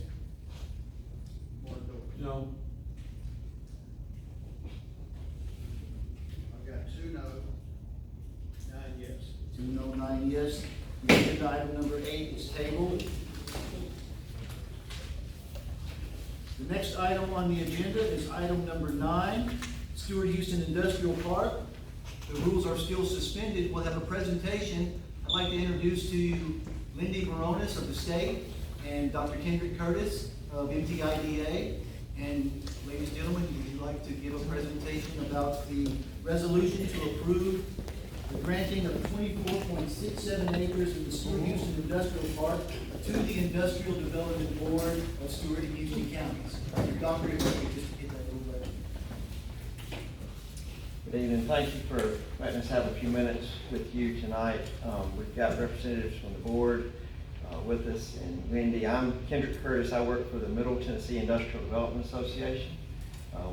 No. I've got 2 no, 9 yes. 2 no, 9 yes. Agenda item number 8 is tabled. The next item on the agenda is item number 9, Stewart Houston Industrial Park. The rules are still suspended. We'll have a presentation. I'd like to introduce to you Lindy Baronis of the state and Dr. Kendrick Curtis of MTIDA. And ladies and gentlemen, would you like to give a presentation about the resolution to approve the granting of 24.67 acres in the Stewart Houston Industrial Park to the Industrial Development Board of Stewart and Houston Counties? Doctor, if you could just hit that little button. Good evening. Thank you for letting us have a few minutes with you tonight. We've got representatives from the board with us, and Wendy. I'm Kendrick Curtis. I work for the Middle Tennessee Industrial Development Association.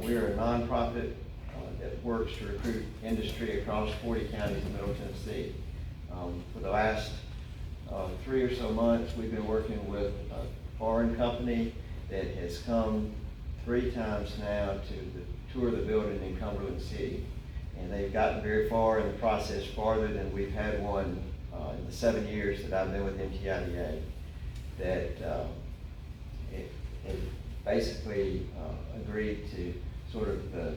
We are a nonprofit that works to recruit industry across 40 counties in Middle Tennessee. For the last 3 or so months, we've been working with a foreign company that has come 3 times now to tour the building in Cumberland City. And they've gotten very far in the process, farther than we've had one in the 7 years that I've been with MTIDA. That it basically agreed to sort of the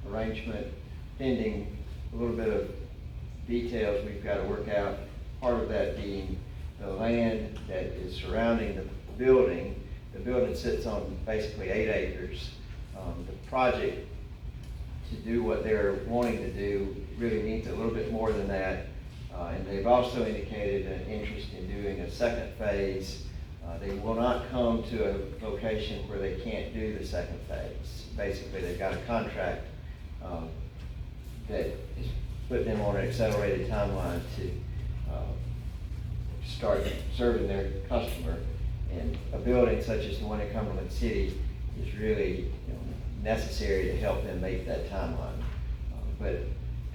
arrangement pending a little bit of details we've got to work out. Part of that being the land that is surrounding the building. The building sits on basically 8 acres. The project, to do what they're wanting to do, really needs a little bit more than that. And they've also indicated an interest in doing a second phase. They will not come to a location where they can't do the second phase. Basically, they've got a contract that has put them on an accelerated timeline to start serving their customer. And a building such as the one in Cumberland City is really necessary to help them make that timeline. But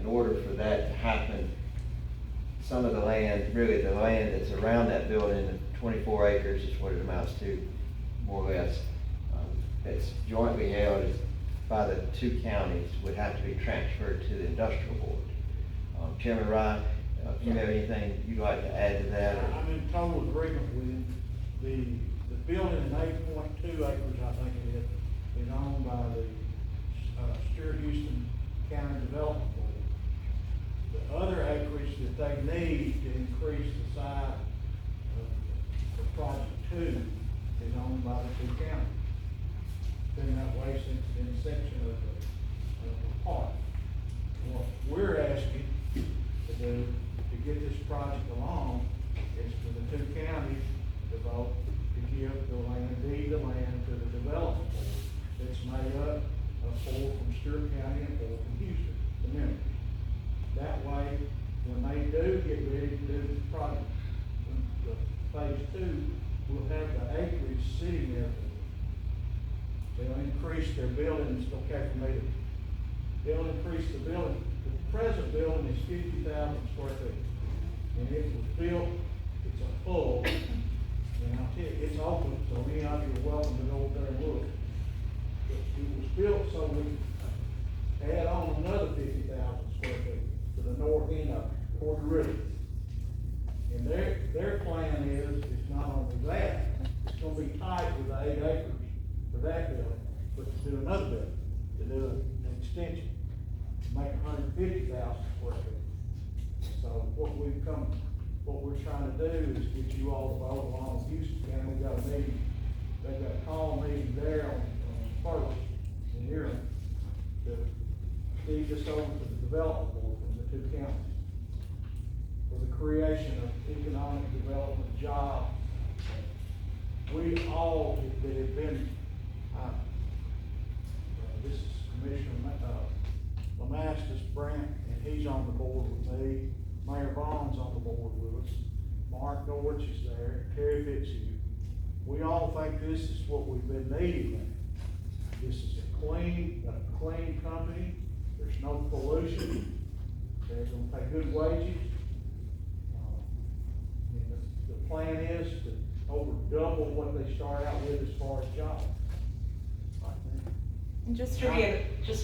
in order for that to happen, some of the land, really the land that's around that building, 24 acres is what it amounts to, more or less, that's jointly held by the 2 counties, would have to be transferred to the industrial board. Chairman Rye, if you have anything you'd like to add to that? I'm in total agreement with the building in 8.2 acres, I think it is owned by the Stewart Houston County Development Board. The other acreage that they need to increase the size of project 2 is owned by the 2 counties. Been that way since the inception of the park. What we're asking to do to get this project along is for the 2 counties to vote to give the land, deed the land to the development board that's made up of 4 from Stewart County and 4 from Houston, the members. That way, when they do get ready to do the project, the phase 2, we'll have the acreage sitting there. They'll increase their buildings, okay, for me to, they'll increase the building. The present building is 50,000 square feet. And it was built, it's a full, and I'll tell you, it's open, so any of you are welcome to go over there and look. It was built so we could add on another 50,000 square feet to the north end of it, toward the river. And their plan is, it's not only that, it's gonna be tight with the 8 acres for that building, but to do another building, to do an extension, to make 150,000 square feet. So what we're trying to do is get you all to vote along with Houston County. We got a meeting, they've got a call meeting there on first in here to feed this over to the development board from the 2 counties for the creation of economic development jobs. We all that have been, this is Commissioner Lamastus Brandt, and he's on the board with me. Mayor Vaughn's on the board with us. Mark Dortch is there, Terry Fitzhugh. We all think this is what we've been needing. This is a clean company. There's no pollution. They're gonna pay good wages. And the plan is to over double what they start out with as far as jobs. And just to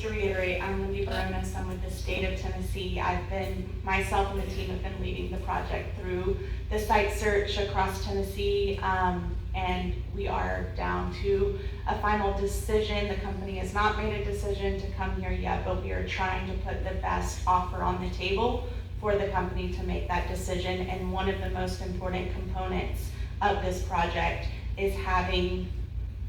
reiterate, I'm Lindy Baronis, I'm with the state of Tennessee. Myself and the team have been leading the project through the site search across Tennessee, and we are down to a final decision. The company has not made a decision to come here yet, but we are trying to put the best offer on the table for the company to make that decision. And one of the most important components of this project is having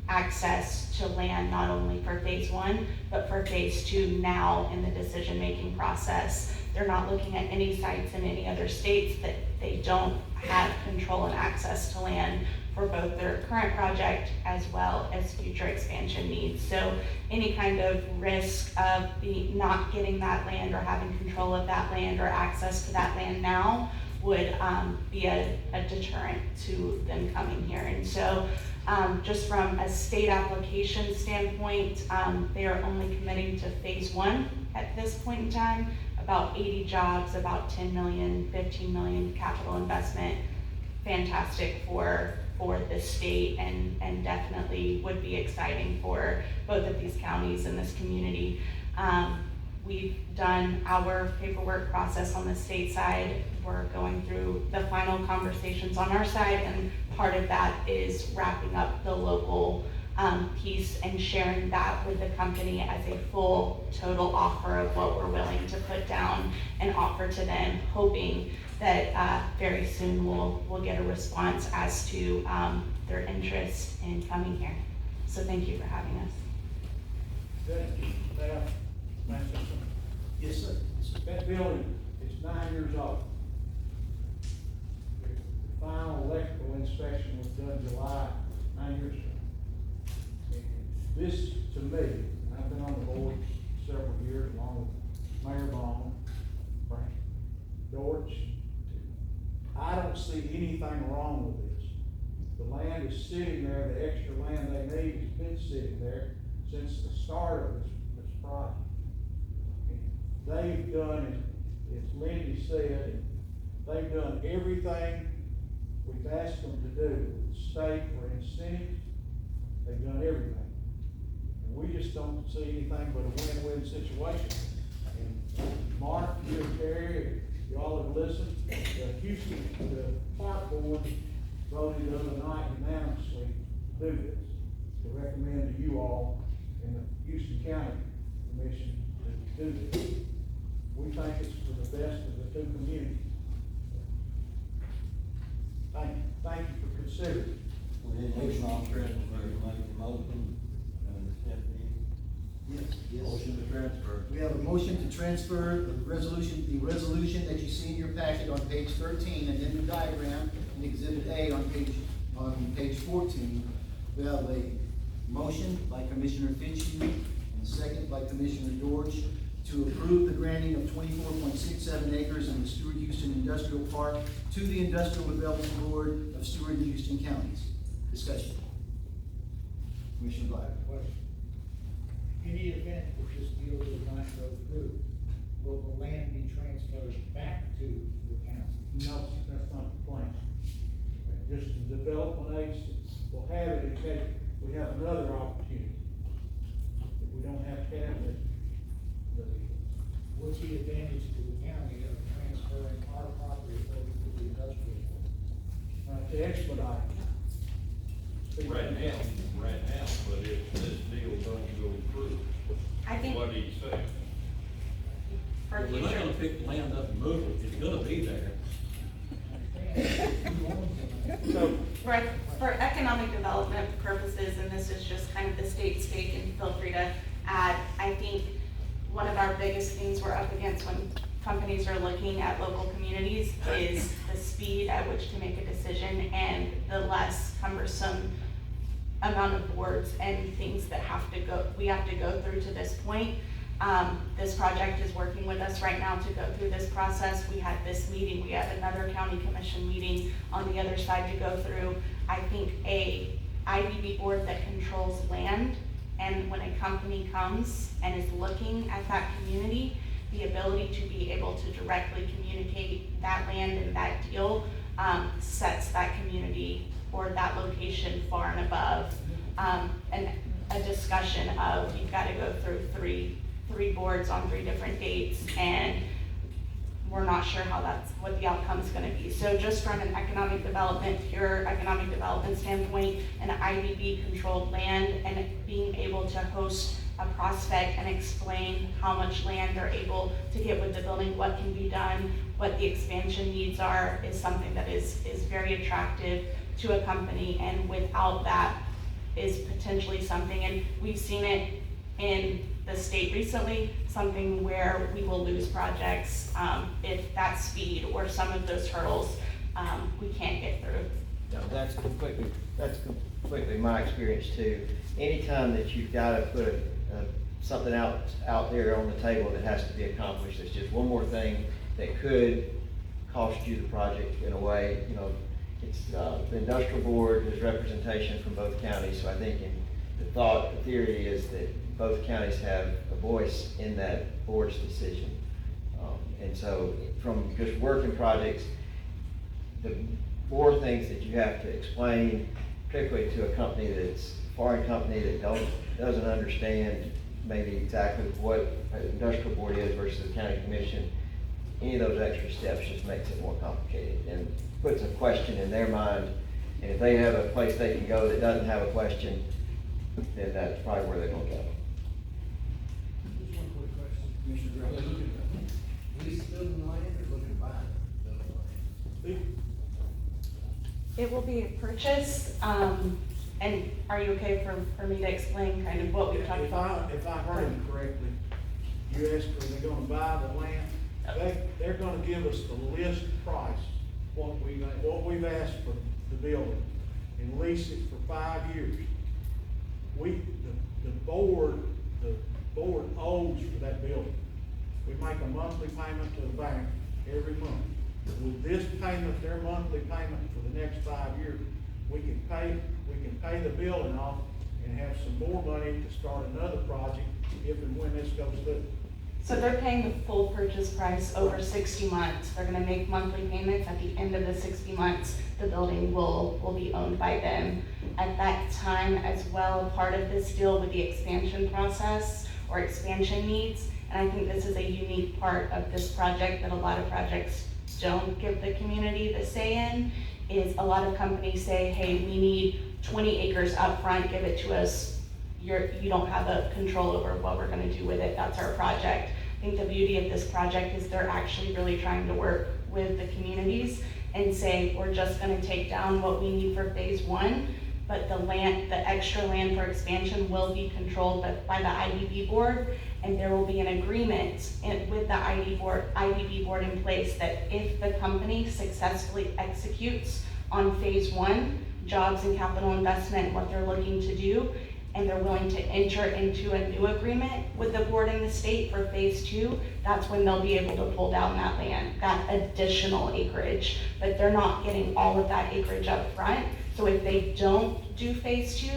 access to land, not only for phase one, but for phase two now in the decision-making process. They're not looking at any sites in any other states that they don't have control and access to land for both their current project as well as future expansion needs. So any kind of risk of not getting that land or having control of that land or access to that land now would be a deterrent to them coming here. And so just from a state application standpoint, they are only committing to phase one at this point in time, about 80 jobs, about 10 million, 15 million capital investment. Fantastic for the state and definitely would be exciting for both of these counties and this community. We've done our paperwork process on the state side. We're going through the final conversations on our side, and part of that is wrapping up the local piece and sharing that with the company as a full total offer of what we're willing to put down and offer to them, hoping that very soon we'll get a response as to their interest in coming here. So thank you for having us. Yes, sir. That building is 9 years old. The final electrical inspection was done July 9 years ago. And this, to me, and I've been on the board several years along with Mayor Bauman, Frank George, I don't see anything wrong with this. The land is sitting there, the extra land they need has been sitting there since the start of this project. They've done, as Lindy said, they've done everything we've asked them to do. With the state for incentives, they've done everything. And we just don't see anything but a win-win situation. And Mark, you and Terry, y'all have listened. The park board voted the other night unanimously to do this, to recommend to you all in the Houston County Commission to do this. We think it's for the best of the two communities. Thank you for considering. We didn't have an officer to make the motion, Stephanie. Yes. Motion to transfer. We have a motion to transfer the resolution that you see in your packet on page 13, and then the diagram in Exhibit A on page 14. We have a motion by Commissioner Fitzhugh and a second by Commissioner George to approve the granting of 24.67 acres in the Stewart Houston Industrial Park to the Industrial Development Board of Stewart and Houston counties. Discussion. Commissioner Blyder. In the event that this deal does not go through, will the land be transferred back to the county? No, that's not the plan. Just the development agency will have it in case we have another opportunity. If we don't have cabinet. What's the advantage to the county of transferring our property over to the industrial? To expedite. Right now, but if this deal doesn't go through, I think what do you say? for We're not future, gonna pick the land up and move it, it's gonna be there. So, for economic development purposes, and this is just kind of the state stake, and feel free to add, I think one of our biggest things we're up against when companies are looking at local communities is the speed at which to make a decision and the less cumbersome amount of boards and things that we have to go through to this point. This project is working with us right now to go through this process. We had this meeting, we have another county commission meeting on the other side to go through. I think a IDB board that controls land, and when a company comes and is looking at that community, the ability to be able to directly communicate that land and that deal sets that community or that location far and above. And a discussion of, you've gotta go through three boards on 3 different dates, and we're not sure what the outcome's gonna be. So just from an economic development, pure economic development standpoint, an IDB controlled land, and being able to host a prospect and explain how much land they're able to get with the building, what can be done, what the expansion needs are, is something that is very attractive to a company, and without that is potentially something, and we've seen it in the state recently, something where we will lose projects if that speed or some of those hurdles we can't get through. No, that's completely my experience too. Anytime that you've gotta put something out there on the table that has to be accomplished, it's just one more thing that could cost you the project in a way. You know, it's the industrial board has representation from both counties, so I think the theory is that both counties have a voice in that board's decision. And so from just working projects, the more things that you have to explain, particularly to a company that's a foreign company that doesn't understand maybe exactly what an industrial board is versus a county commission, any of those extra steps just makes it more complicated and puts a question in their mind. And if they have a place they can go that doesn't have a question, then that's probably where they're gonna go. Just one quick question, Commissioner They're Gray. looking at lease building land or looking to buy building land? It will be a purchase, and are you okay for me to explain kind of what we talked about? If I heard you correctly, you asked, are they gonna buy the land? They're gonna give us the list price, what we've asked for the building, and lease it for 5 years. The board owes for that building. We make a monthly payment to the bank every month. With this payment, their monthly payment for the next 5 years, we can pay the building off and have some more money to start another project if and when this goes through. So they're paying the full purchase price over 60 months. They're gonna make monthly payments at the end of the 60 months. The building will be owned by them. At that time as well, part of this deal with the expansion process or expansion needs, and I think this is a unique part of this project that a lot of projects don't give the community the say in, is a lot of companies say, hey, we need 20 acres up front, give it to us. You don't have a control over what we're gonna do with it, that's our project. I think the beauty of this project is they're actually really trying to work with the communities and say, we're just gonna take down what we need for phase 1, but the extra land for expansion will be controlled by the IDB board, and there will be an agreement with the IDB board in place that if the company successfully executes on phase 1, jobs and capital investment, what they're looking to do, and they're willing to enter into a new agreement with the board and the state for phase 2, that's when they'll be able to pull down that land, that additional acreage. But they're not getting all of that acreage up front. So if they don't do phase 2,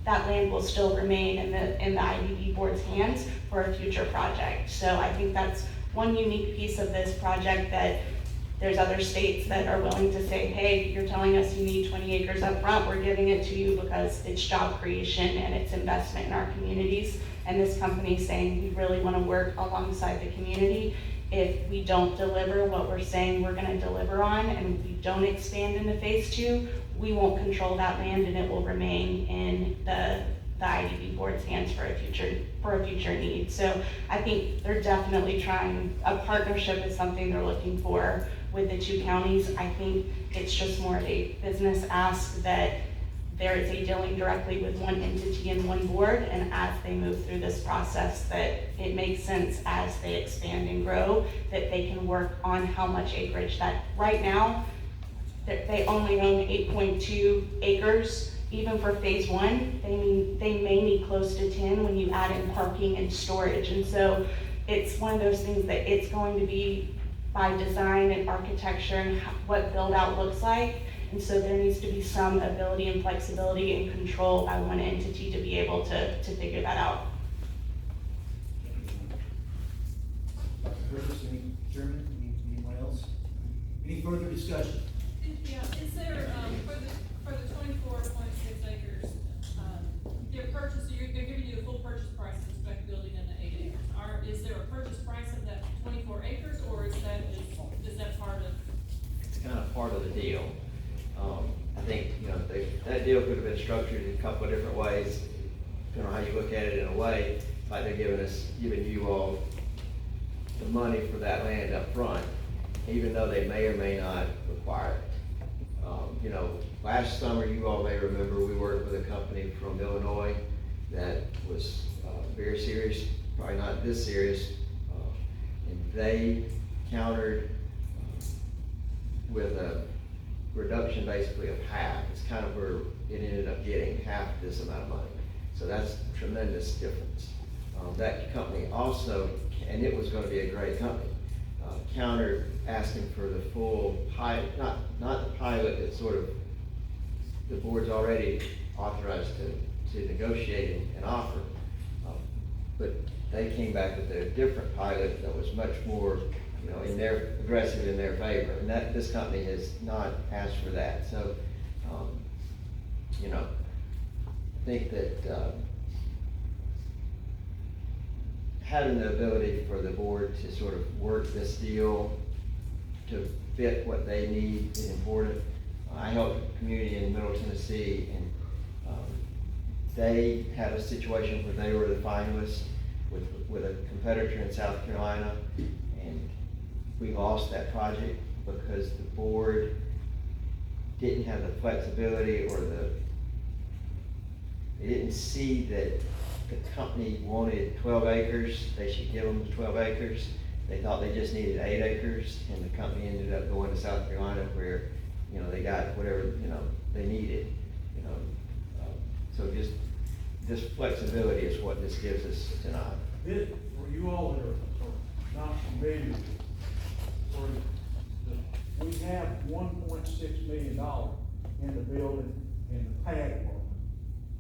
that land will still remain in the IDB board's hands for a future project. So I think that's one unique piece of this project, that there's other states that are willing to say, hey, you're telling us you need 20 acres up front, we're giving it to you because it's job creation and it's investment in our communities. And this company's saying, we really wanna work alongside the community. If we don't deliver what we're saying we're gonna deliver on, and we don't expand into phase 2, we won't control that land and it will remain in the IDB board's hands for a future need. So I think they're definitely trying, a partnership is something they're looking for with the 2 counties. I think it's just more of a business ask that there is a dealing directly with one entity and one board, and as they move through this process, that it makes sense as they expand and grow, that they can work on how much acreage. That right now, that they only own 8.2 acres. Even for phase 1, they may need close to 10 when you add in parking and storage. And so it's one of those things that it's going to be by design and architecture and what build out looks like. And so there needs to be some ability and flexibility and control by one entity to be able to figure that out. Curtis, any Chairman, anyone else? Any further discussion? Yeah, is there, for the that deal could have been structured in a couple of different ways, depending on how you look at it in a way, like they're giving you all the money for that land up front, even though they may or may not require it. You know, last summer, you all may remember, we worked with a company from Illinois that was very serious, probably not this serious, and they countered with a reduction basically of half. It's kind of where it ended up getting half this amount of money. So that's a tremendous difference. That company also, and it was gonna be a great company, countered asking for the full pilot, not the pilot that sort of the board's already authorized to negotiate and offer. But they came back with a different pilot that was much more, you know, aggressive in their favor. And this company has not asked for that. So, you know, I think that, having the ability for the board to sort of work this deal to fit what they need is important. I helped a community in Middle Tennessee, and they had a situation where they were the finalists with a competitor in South Carolina, and we lost that project because the board didn't have the flexibility or they didn't see that the company wanted 12 acres, they should give them 12 acres. They thought they just needed 8 acres, and the company ended up going to South Carolina where, you know, they got whatever, you know, they needed, you know. So just this flexibility is what this gives us tonight. This, for you all that are not familiar, we have $1.6 million in the building, in the pad department.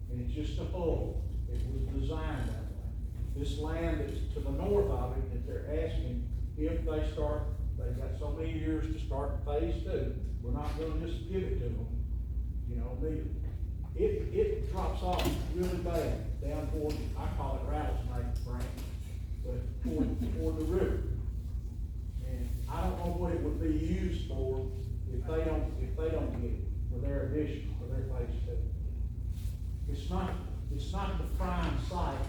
And it's just a hull. It was designed that way. This land is to the north of it that they're asking if they start, they've got so many years to start phase 2. We're not gonna just give it to them, you know, immediately. It drops off really bad down toward, I call it rattlesnake branch, but toward the river. And I don't know what it would be used for if they don't get it for their addition, for their phase 2. It's not the prime site,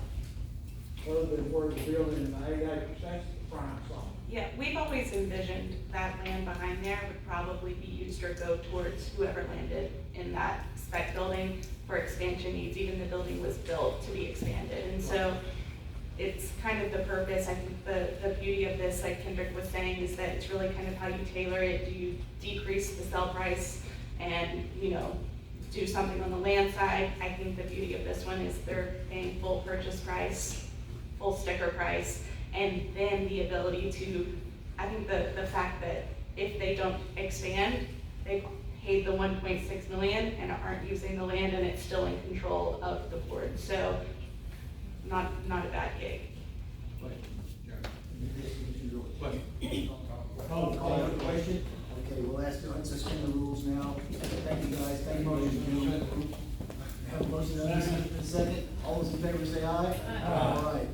other than where the building in the 8 acres, that's the prime site. Yeah, we've always envisioned that land behind there would probably be used or go towards whoever landed in that spec building for expansion needs. Even the building was built to be expanded, and so it's kind of the purpose. I think the beauty of this, like Kendrick was saying, is that it's really kind of how you tailor it. Do you decrease the sell price and, you know, do something on the land side? I think the beauty of this one is they're paying full purchase price, full sticker price, and then the ability to, I think the fact that if they don't expand, they paid the 1.6 million and aren't using the land, and it's still in control of the board. So not a bad gig. Call for the question? Okay, we'll suspend the rules now. Thank you, guys. Thank you, ladies and gentlemen. Have a motion on this in a second. All those in favor say aye. All right.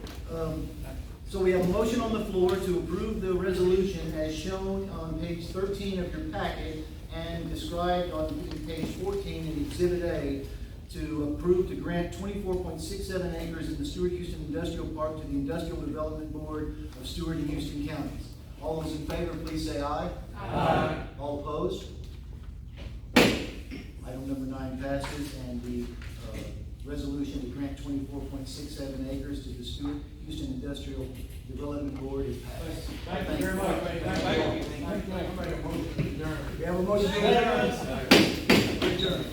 So we have a motion on the floor to approve the resolution as shown on page 13 of your packet and described on page 14 in Exhibit A, to approve to grant 24.67 acres in the Stewart Houston Industrial Park to the Industrial Development Board of Stewart and Houston Counties. All those in favor, please say aye. Aye. All opposed? Item number 9 passes, and the resolution to grant 24.67 acres to the Stewart Houston Industrial Development Board is passed. Thank you very much. Thank you. We have a motion to adjourn. Adjourn.